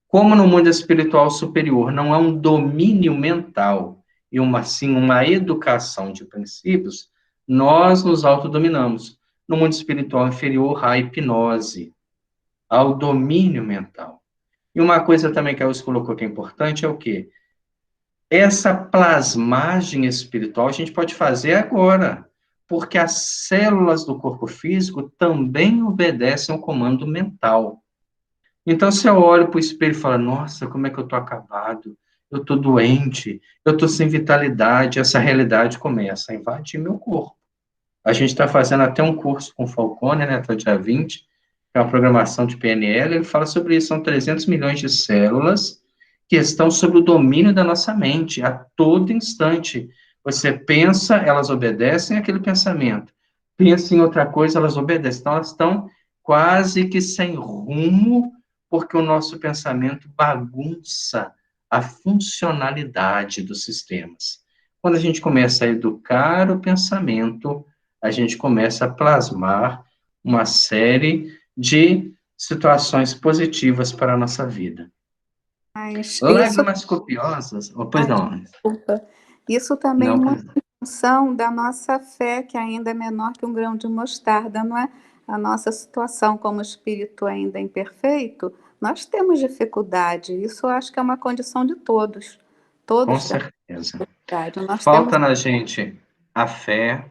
Como no mundo espiritual superior não há um domínio mental e uma educação de princípios, nós nos autodominamos. No mundo espiritual inferior há hipnose, há o domínio mental. E uma coisa também que a Us colocou que é importante é o quê? Essa plasmagem espiritual a gente pode fazer agora, porque as células do corpo físico também obedecem ao comando mental. Então, se eu olho para o espelho e falo: nossa, como é que eu estou acabado, eu estou doente, eu estou sem vitalidade, essa realidade começa a invadir meu corpo. A gente está fazendo até um curso com o Falcone, né, até o dia 20, que é uma programação de PNL, ele fala sobre isso, são 300 milhões de células que estão sob o domínio da nossa mente, a todo instante. Você pensa, elas obedecem àquele pensamento. pensam em outra coisa, elas obedecem. Então, elas estão quase que sem rumo, porque o nosso pensamento bagunça a funcionalidade dos sistemas. Quando a gente começa a educar o pensamento, a gente começa a plasmar uma série de situações positivas para a nossa vida. Mas isso, Lágrimas copiosas. Oh, pois não. desculpa, isso também Não, muito em função da nossa fé, que ainda é menor que um grão de mostarda, não é? A nossa situação como espírito ainda imperfeito, nós temos dificuldade. Isso eu acho que é uma condição de todos. com Todos temos certeza. dificuldade. Nós temos Falta na gente a fé,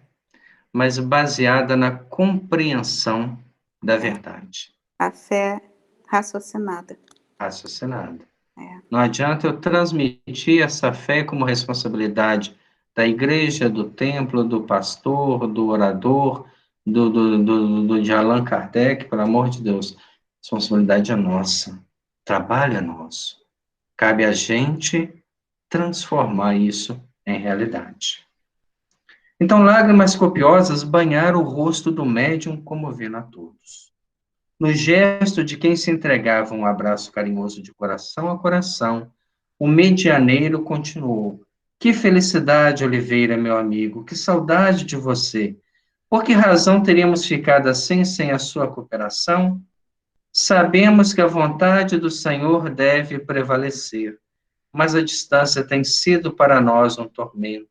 mas baseada na compreensão da verdade, a fé raciocinada. raciocinada. É. Não adianta eu transmitir essa fé como responsabilidade da igreja, do templo, do pastor, do orador, de Allan Kardec, pelo amor de Deus. Responsabilidade é nossa, trabalho é nosso. Cabe a gente transformar isso em realidade. Então, lágrimas copiosas banharam o rosto do médium, comovendo a todos. No gesto de quem se entregava um abraço carinhoso de coração a coração, o medianeiro continuou: Que felicidade, Oliveira, meu amigo, que saudade de você. Por que razão teríamos ficado assim sem a sua cooperação? Sabemos que a vontade do Senhor deve prevalecer, mas a distância tem sido para nós um tormento.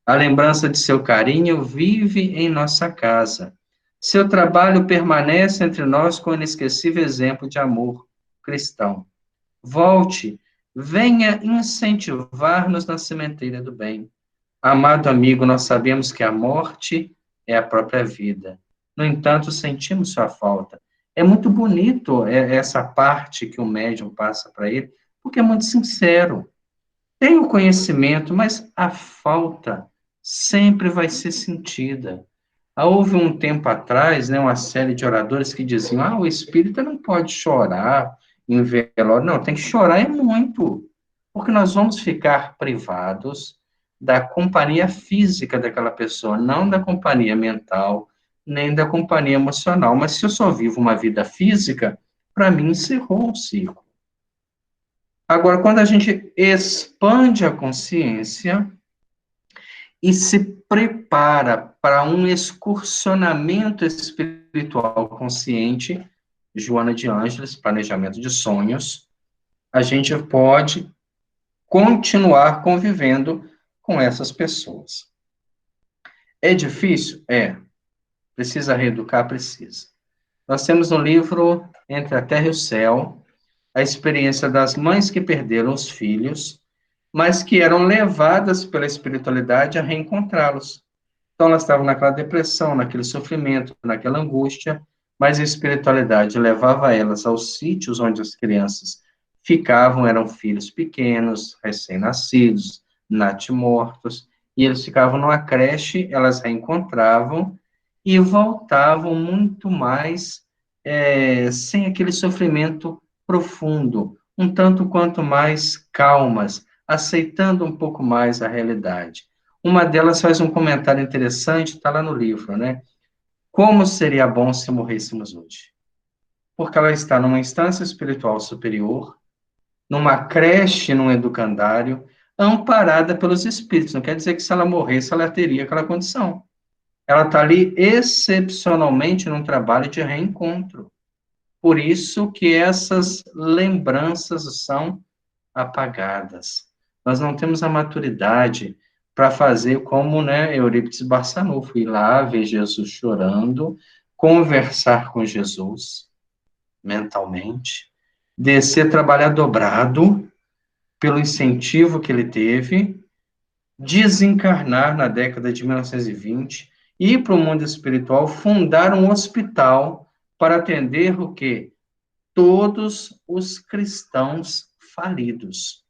A lembrança de seu carinho vive em nossa casa. Seu trabalho permanece entre nós com inesquecível exemplo de amor cristão. Volte, venha incentivar-nos na sementeira do bem. Amado amigo, nós sabemos que a morte é a própria vida. No entanto, sentimos sua falta. É muito bonito essa parte que o médium passa para ele, porque é muito sincero. Tem o conhecimento, mas a falta sempre vai ser sentida. Houve um tempo atrás, né, uma série de oradores que diziam: o espírita não pode chorar em velório. Não, tem que chorar é muito, porque nós vamos ficar privados da companhia física daquela pessoa, não da companhia mental, nem da companhia emocional. Mas se eu só vivo uma vida física, para mim encerrou o ciclo. Agora, quando a gente expande a consciência e se prepara para um excursionamento espiritual consciente, Joana de Ângeles, planejamento de sonhos, a gente pode continuar convivendo com essas pessoas. É difícil? É. Precisa reeducar? Precisa. Nós temos um livro, Entre a Terra e o Céu, a experiência das mães que perderam os filhos, mas que eram levadas pela espiritualidade a reencontrá-los. Então, elas estavam naquela depressão, naquele sofrimento, naquela angústia, mas a espiritualidade levava elas aos sítios onde as crianças ficavam, eram filhos pequenos, recém-nascidos, natimortos, e eles ficavam numa creche, elas reencontravam e voltavam muito mais sem aquele sofrimento profundo, um tanto quanto mais calmas, aceitando um pouco mais a realidade. Uma delas faz um comentário interessante, está lá no livro, né? Como seria bom se morrêssemos hoje? Porque ela está numa instância espiritual superior, numa creche, num educandário, amparada pelos espíritos. Não quer dizer que se ela morresse, ela teria aquela condição. Ela está ali excepcionalmente num trabalho de reencontro. Por isso que essas lembranças são apagadas. Nós não temos a maturidade para fazer como, né, Eurípides Barçanufo, ir lá ver Jesus chorando, conversar com Jesus mentalmente, descer, trabalhar dobrado pelo incentivo que ele teve, desencarnar na década de 1920, ir para o mundo espiritual, fundar um hospital para atender o quê? Todos os cristãos falidos,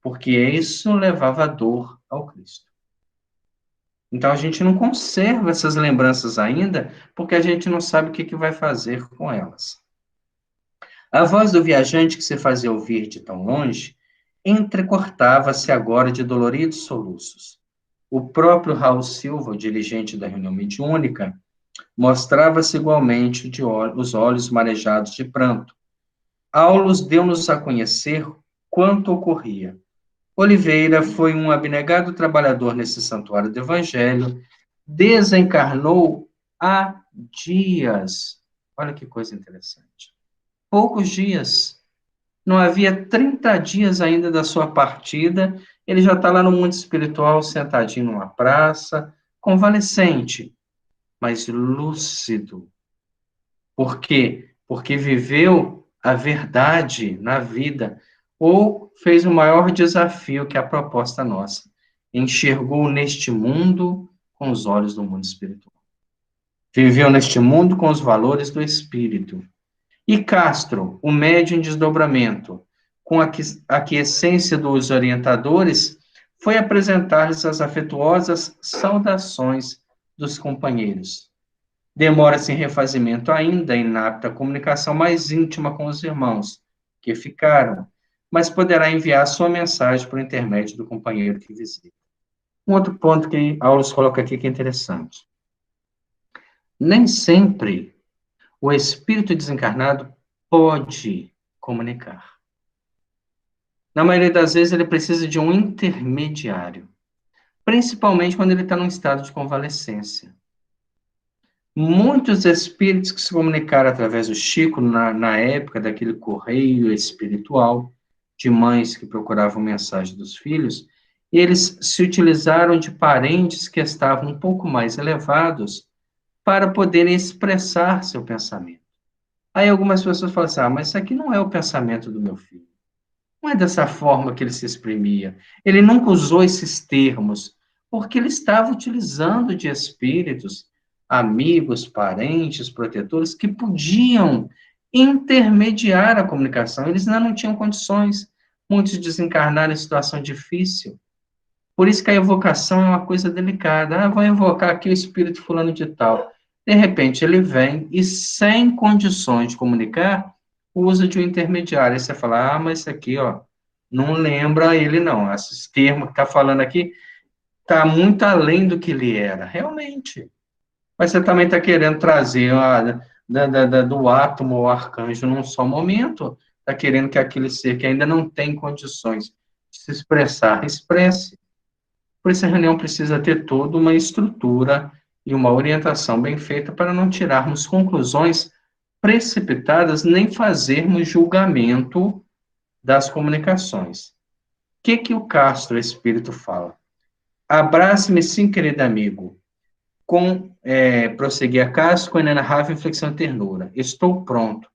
porque isso levava dor ao Cristo. Então a gente não conserva essas lembranças ainda, porque a gente não sabe o que vai fazer com elas. A voz do viajante que se fazia ouvir de tão longe entrecortava-se agora de doloridos soluços. O próprio Raul Silva, o dirigente da reunião mediúnica, Mostrava-se igualmente os olhos marejados de pranto. Aulos deu-nos a conhecer quanto ocorria. Oliveira foi um abnegado trabalhador nesse santuário do Evangelho, desencarnou há dias. Olha que coisa interessante. Poucos dias. Não havia 30 dias ainda da sua partida, ele já está lá no mundo espiritual, sentadinho numa praça, convalescente, mas lúcido. Por quê? Porque viveu a verdade na vida, ou fez o maior desafio que é a proposta nossa. Enxergou neste mundo com os olhos do mundo espiritual. Viveu neste mundo com os valores do espírito. E Castro, o médium em desdobramento, com a aquiescência dos orientadores, foi apresentar-lhes as afetuosas saudações dos companheiros. Demora-se em refazimento ainda, inapta a comunicação mais íntima com os irmãos, que ficaram, mas poderá enviar sua mensagem por intermédio do companheiro que visita. Um outro ponto que Aulos coloca aqui que é interessante. Nem sempre o espírito desencarnado pode comunicar. Na maioria das vezes, ele precisa de um intermediário, principalmente quando ele está num estado de convalescência. Muitos espíritos que se comunicaram através do Chico, na época daquele correio espiritual, de mães que procuravam mensagem dos filhos, eles se utilizaram de parentes que estavam um pouco mais elevados para poderem expressar seu pensamento. Aí algumas pessoas falam assim, mas isso aqui não é o pensamento do meu filho. Não é dessa forma que ele se exprimia. Ele nunca usou esses termos, porque ele estava utilizando de espíritos, amigos, parentes, protetores, que podiam intermediar a comunicação. Eles ainda não tinham condições. Muitos desencarnaram em situação difícil. Por isso que a evocação é uma coisa delicada. Vou evocar aqui o espírito fulano de tal. De repente, ele vem e, sem condições de comunicar, usa de um intermediário. Aí você fala, mas isso aqui, não lembra ele, não. Esses termos que está falando aqui está muito além do que ele era. Realmente. Mas você também está querendo trazer do átomo ao arcanjo num só momento. Está querendo que aquele ser que ainda não tem condições de se expressar, expresse. Por isso, a reunião precisa ter toda uma estrutura e uma orientação bem feita para não tirarmos conclusões precipitadas nem fazermos julgamento das comunicações. O que o Castro Espírito fala? Abrace-me, sim, querido amigo. Prosseguia Castro com inenarrável inflexão e ternura. Estou pronto.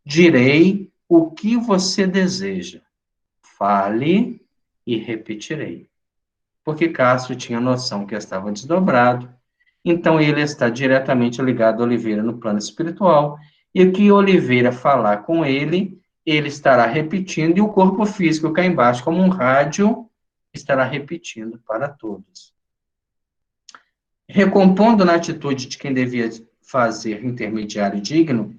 Direi o que você deseja. Fale e repetirei. Porque Castro tinha noção que estava desdobrado, então ele está diretamente ligado a Oliveira no plano espiritual, e o que Oliveira falar com ele, ele estará repetindo, e o corpo físico cá embaixo, como um rádio, estará repetindo para todos. Recompondo na atitude de quem devia fazer intermediário digno,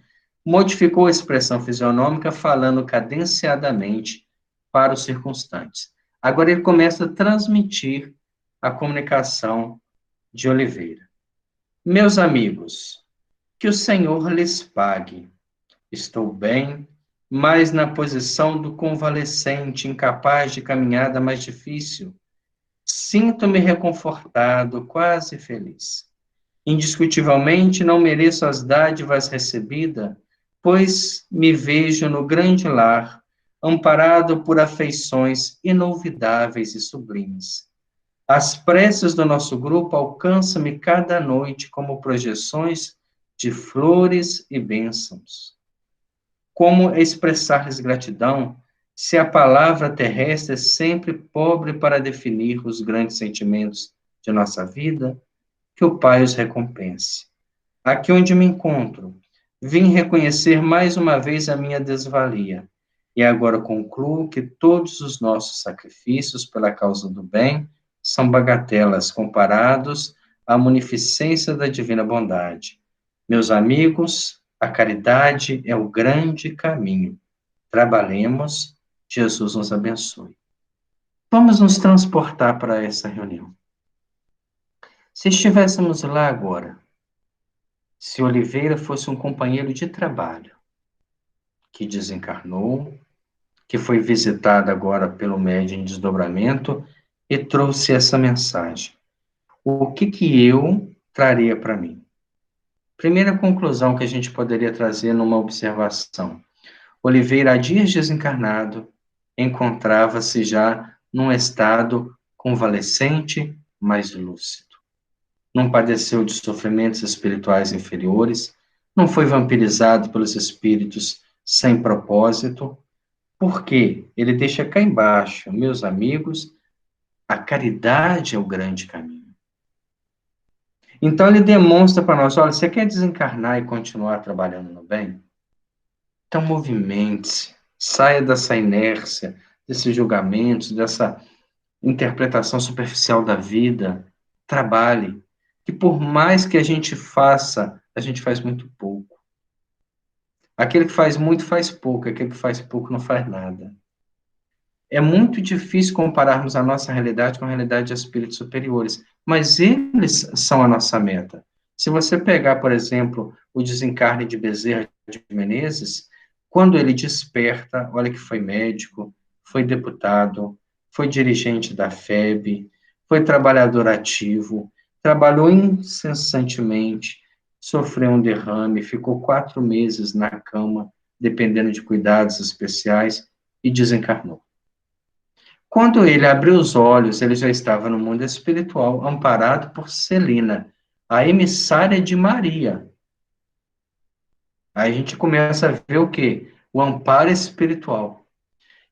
modificou a expressão fisionômica, falando cadenciadamente para os circunstantes. Agora ele começa a transmitir a comunicação de Oliveira. Meus amigos, que o Senhor lhes pague. Estou bem, mas na posição do convalescente, incapaz de caminhada mais difícil. Sinto-me reconfortado, quase feliz. Indiscutivelmente não mereço as dádivas recebidas, pois me vejo no grande lar, amparado por afeições inolvidáveis e sublimes. As preces do nosso grupo alcançam-me cada noite como projeções de flores e bênçãos. Como expressar-lhes gratidão, se a palavra terrestre é sempre pobre para definir os grandes sentimentos de nossa vida? Que o Pai os recompense. Aqui onde me encontro, vim reconhecer mais uma vez a minha desvalia. E agora concluo que todos os nossos sacrifícios pela causa do bem são bagatelas comparados à munificência da divina bondade. Meus amigos, a caridade é o grande caminho. Trabalhemos, Jesus nos abençoe. Vamos nos transportar para essa reunião. Se estivéssemos lá agora, se Oliveira fosse um companheiro de trabalho que desencarnou, que foi visitado agora pelo médium em desdobramento e trouxe essa mensagem. O que que eu traria para mim? Primeira conclusão que a gente poderia trazer numa observação. Oliveira, há dias desencarnado, encontrava-se já num estado convalescente, mais lúcido. Não padeceu de sofrimentos espirituais inferiores, não foi vampirizado pelos espíritos sem propósito, porque ele deixa cá embaixo, meus amigos, a caridade é o grande caminho. Então ele demonstra para nós, olha, você quer desencarnar e continuar trabalhando no bem? Então movimente-se, saia dessa inércia, desses julgamentos, dessa interpretação superficial da vida, trabalhe, que por mais que a gente faça, a gente faz muito pouco. Aquele que faz muito faz pouco, aquele que faz pouco não faz nada. É muito difícil compararmos a nossa realidade com a realidade de espíritos superiores, mas eles são a nossa meta. Se você pegar, por exemplo, o desencarne de Bezerra de Menezes, quando ele desperta, olha que foi médico, foi deputado, foi dirigente da FEB, foi trabalhador ativo, trabalhou incessantemente, sofreu um derrame, ficou 4 meses na cama, dependendo de cuidados especiais, e desencarnou. Quando ele abriu os olhos, ele já estava no mundo espiritual, amparado por Celina, a emissária de Maria. Aí a gente começa a ver o quê? O amparo espiritual.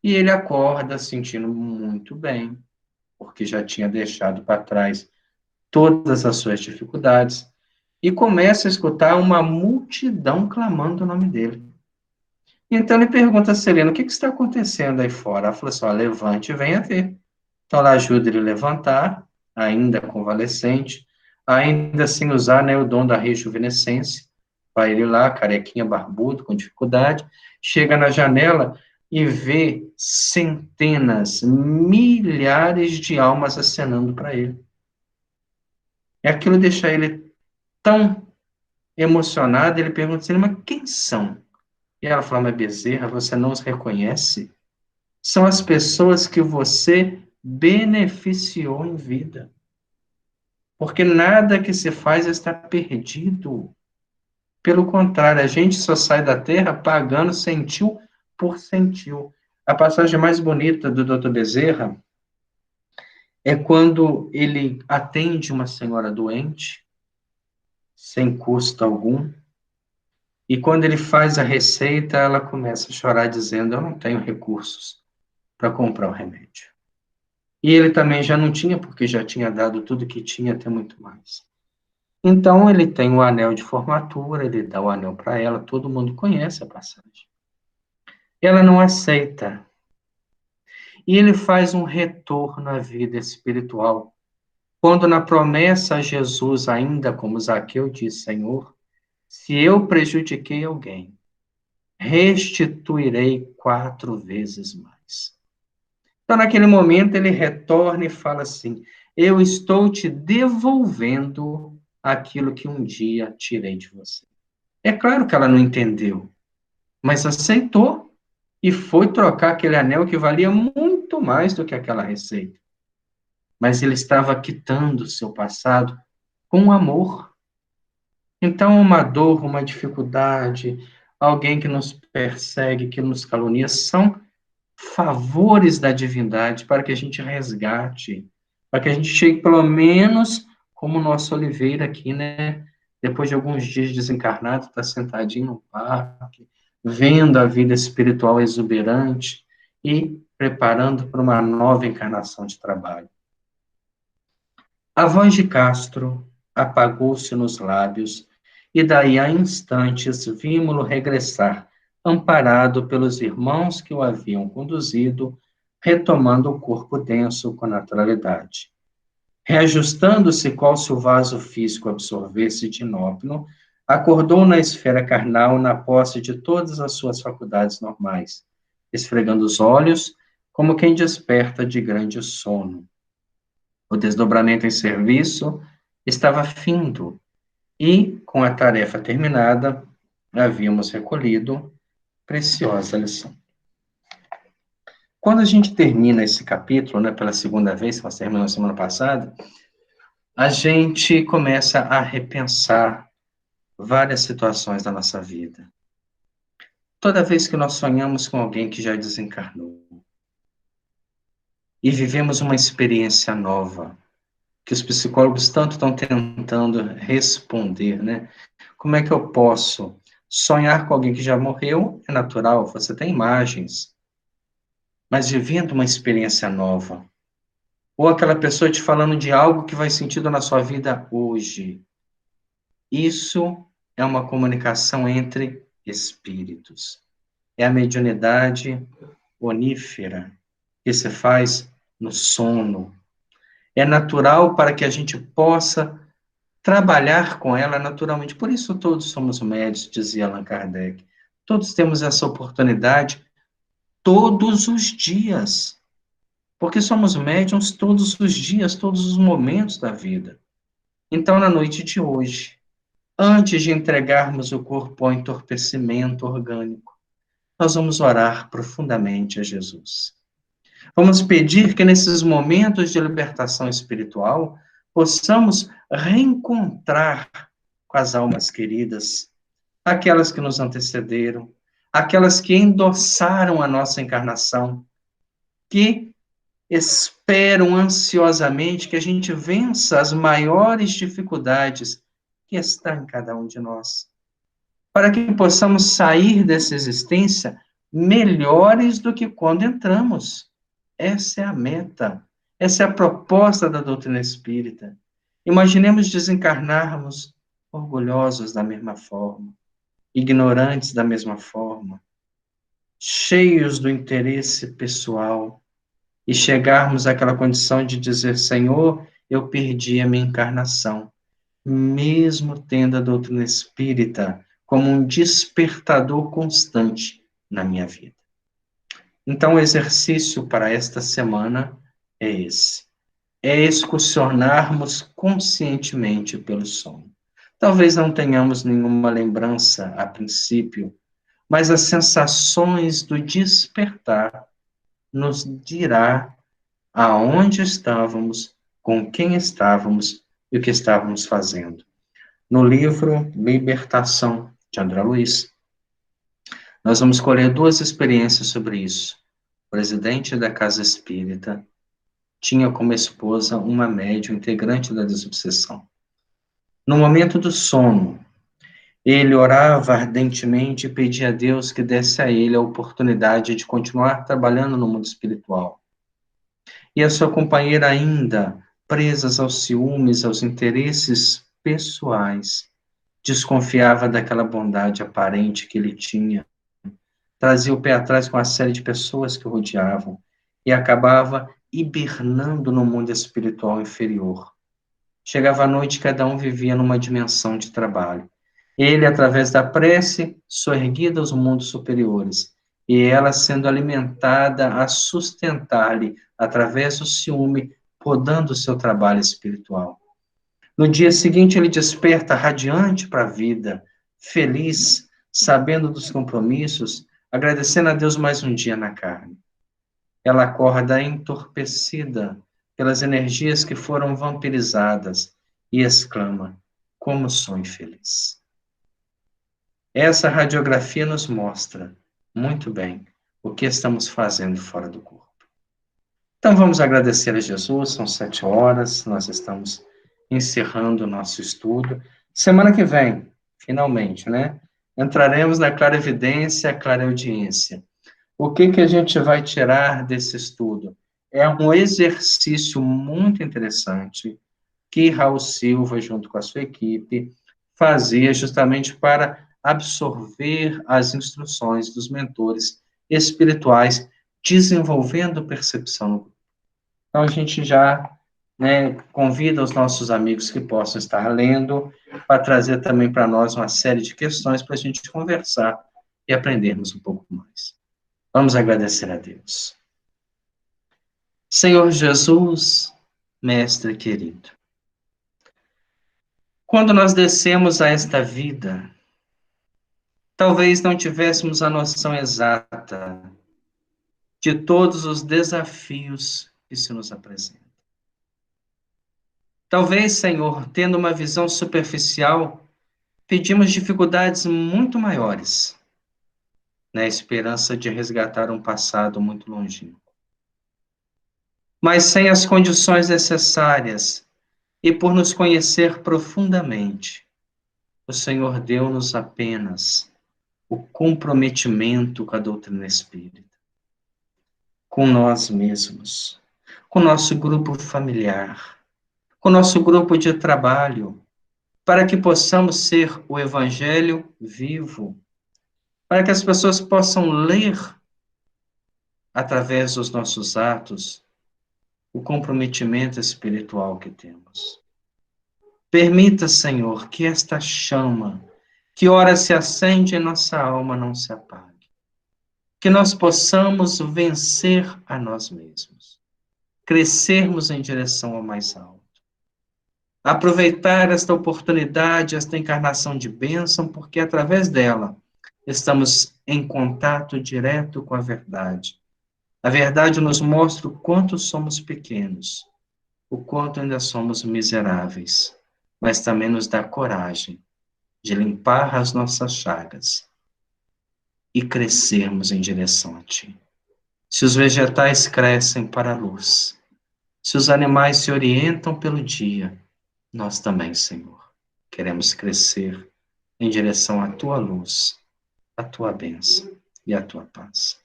E ele acorda sentindo muito bem, porque já tinha deixado para trás todas as suas dificuldades, e começa a escutar uma multidão clamando o nome dele. Então ele pergunta a Celina, o que está acontecendo aí fora? Ela falou assim, ó, levante e venha ver. Então ela ajuda ele a levantar, ainda convalescente, ainda sem usar, né, o dom da rejuvenescência. Vai ele lá, carequinha, barbudo, com dificuldade, chega na janela e vê centenas, milhares de almas acenando para ele. E aquilo deixa ele tão emocionado, ele pergunta assim, mas quem são? E ela fala, mas Bezerra, você não os reconhece? São as pessoas que você beneficiou em vida. Porque nada que se faz está perdido. Pelo contrário, a gente só sai da Terra pagando centil por centil. A passagem mais bonita do Dr. Bezerra é quando ele atende uma senhora doente, sem custo algum, e quando ele faz a receita, ela começa a chorar, dizendo, eu não tenho recursos para comprar o remédio. E ele também já não tinha, porque já tinha dado tudo que tinha, até muito mais. Então, ele tem o anel de formatura, ele dá o anel para ela, todo mundo conhece a passagem. Ela não aceita. E ele faz um retorno à vida espiritual. Quando na promessa a Jesus, ainda como Zaqueu diz, Senhor, se eu prejudiquei alguém, restituirei 4 vezes mais. Então, naquele momento, ele retorna e fala assim, eu estou te devolvendo aquilo que um dia tirei de você. É claro que ela não entendeu, mas aceitou e foi trocar aquele anel que valia muito mais do que aquela receita. Mas ele estava quitando o seu passado com amor. Então, uma dor, uma dificuldade, alguém que nos persegue, que nos calunia, são favores da divindade para que a gente resgate, para que a gente chegue pelo menos como o nosso Oliveira aqui, né? Depois de alguns dias desencarnado, está sentadinho no parque, vendo a vida espiritual exuberante e preparando para uma nova encarnação de trabalho. A voz de Castro apagou-se nos lábios e daí a instantes vimos-lo regressar, amparado pelos irmãos que o haviam conduzido, retomando o corpo denso com naturalidade. Reajustando-se qual se o vaso físico absorvesse de inópino, acordou na esfera carnal na posse de todas as suas faculdades normais, esfregando os olhos como quem desperta de grande sono. O desdobramento em serviço estava findo, E, com a tarefa terminada, havíamos recolhido preciosa lição. Quando a gente termina esse capítulo, né, pela segunda vez, nós terminamos semana passada, a gente começa a repensar várias situações da nossa vida. Toda vez que nós sonhamos com alguém que já desencarnou e vivemos uma experiência nova, que os psicólogos tanto estão tentando responder, né? Como é que eu posso sonhar com alguém que já morreu? É natural, você tem imagens, mas vivendo uma experiência nova. Ou aquela pessoa te falando de algo que faz sentido na sua vida hoje. Isso é uma comunicação entre espíritos. É a mediunidade onífera que se faz no sono. É natural para que a gente possa trabalhar com ela naturalmente. Por isso todos somos médios, dizia Allan Kardec. Todos temos essa oportunidade todos os dias. Porque somos médiums todos os dias, todos os momentos da vida. Então, na noite de hoje, antes de entregarmos o corpo ao entorpecimento orgânico, nós vamos orar profundamente a Jesus. Vamos pedir que nesses momentos de libertação espiritual, possamos reencontrar com as almas queridas, aquelas que nos antecederam, aquelas que endossaram a nossa encarnação, que esperam ansiosamente que a gente vença as maiores dificuldades que estão em cada um de nós, para que possamos sair dessa existência melhores do que quando entramos. Essa é a meta, essa é a proposta da doutrina espírita. Imaginemos desencarnarmos orgulhosos da mesma forma, ignorantes da mesma forma, cheios do interesse pessoal, e chegarmos àquela condição de dizer: Senhor, eu perdi a minha encarnação, mesmo tendo a doutrina espírita como um despertador constante na minha vida. Então, o exercício para esta semana é esse: é excursionarmos conscientemente pelo sono. Talvez não tenhamos nenhuma lembrança a princípio, mas as sensações do despertar nos dirá aonde estávamos, com quem estávamos e o que estávamos fazendo. No livro Libertação, de André Luiz, nós vamos escolher duas experiências sobre isso. O presidente da Casa Espírita tinha como esposa uma médium integrante da desobsessão. No momento do sono, ele orava ardentemente e pedia a Deus que desse a ele a oportunidade de continuar trabalhando no mundo espiritual. E a sua companheira ainda, presas aos ciúmes, aos interesses pessoais, desconfiava daquela bondade aparente que ele tinha, trazia o pé atrás com a série de pessoas que o rodeavam e acabava hibernando no mundo espiritual inferior. Chegava à noite, cada um vivia numa dimensão de trabalho. Ele, através da prece, soerguida aos mundos superiores, e ela sendo alimentada a sustentar-lhe, através do ciúme, podando o seu trabalho espiritual. No dia seguinte, ele desperta radiante para a vida, feliz, sabendo dos compromissos, agradecendo a Deus mais um dia na carne. Ela acorda entorpecida pelas energias que foram vampirizadas e exclama: como sou infeliz. Essa radiografia nos mostra muito bem o que estamos fazendo fora do corpo. Então vamos agradecer a Jesus, são 7 horas, nós estamos encerrando o nosso estudo. Semana que vem, finalmente, né? Entraremos na clarividência, clareaudiência. O que a gente vai tirar desse estudo? É um exercício muito interessante que Raul Silva, junto com a sua equipe, fazia justamente para absorver as instruções dos mentores espirituais, desenvolvendo percepção no grupo. Então, a gente já, né, convida os nossos amigos que possam estar lendo, para trazer também para nós uma série de questões para a gente conversar e aprendermos um pouco mais. Vamos agradecer a Deus. Senhor Jesus, Mestre querido, Quando nós descemos a esta vida, talvez não tivéssemos a noção exata de todos os desafios que se nos apresentam. Talvez, Senhor, tendo uma visão superficial, pedimos dificuldades muito maiores, na esperança de resgatar um passado muito longínquo. Mas sem as condições necessárias e por nos conhecer profundamente, o Senhor deu-nos apenas o comprometimento com a doutrina espírita, com nós mesmos, com nosso grupo familiar, com nosso grupo de trabalho, para que possamos ser o Evangelho vivo, para que as pessoas possam ler, através dos nossos atos, o comprometimento espiritual que temos. Permita, Senhor, que esta chama, que ora se acende em nossa alma, não se apague. Que nós possamos vencer a nós mesmos, crescermos em direção ao mais alto. Aproveitar esta oportunidade, esta encarnação de bênção, porque através dela estamos em contato direto com a verdade. A verdade nos mostra o quanto somos pequenos, o quanto ainda somos miseráveis, mas também nos dá coragem de limpar as nossas chagas e crescermos em direção a Ti. Se os vegetais crescem para a luz, se os animais se orientam pelo dia, nós também, Senhor, queremos crescer em direção à Tua luz, à Tua bênção e à Tua paz.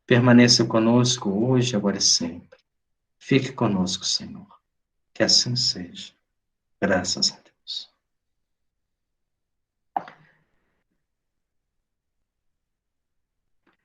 Permaneça conosco hoje, agora e sempre. Fique conosco, Senhor. Que assim seja. Graças a Deus.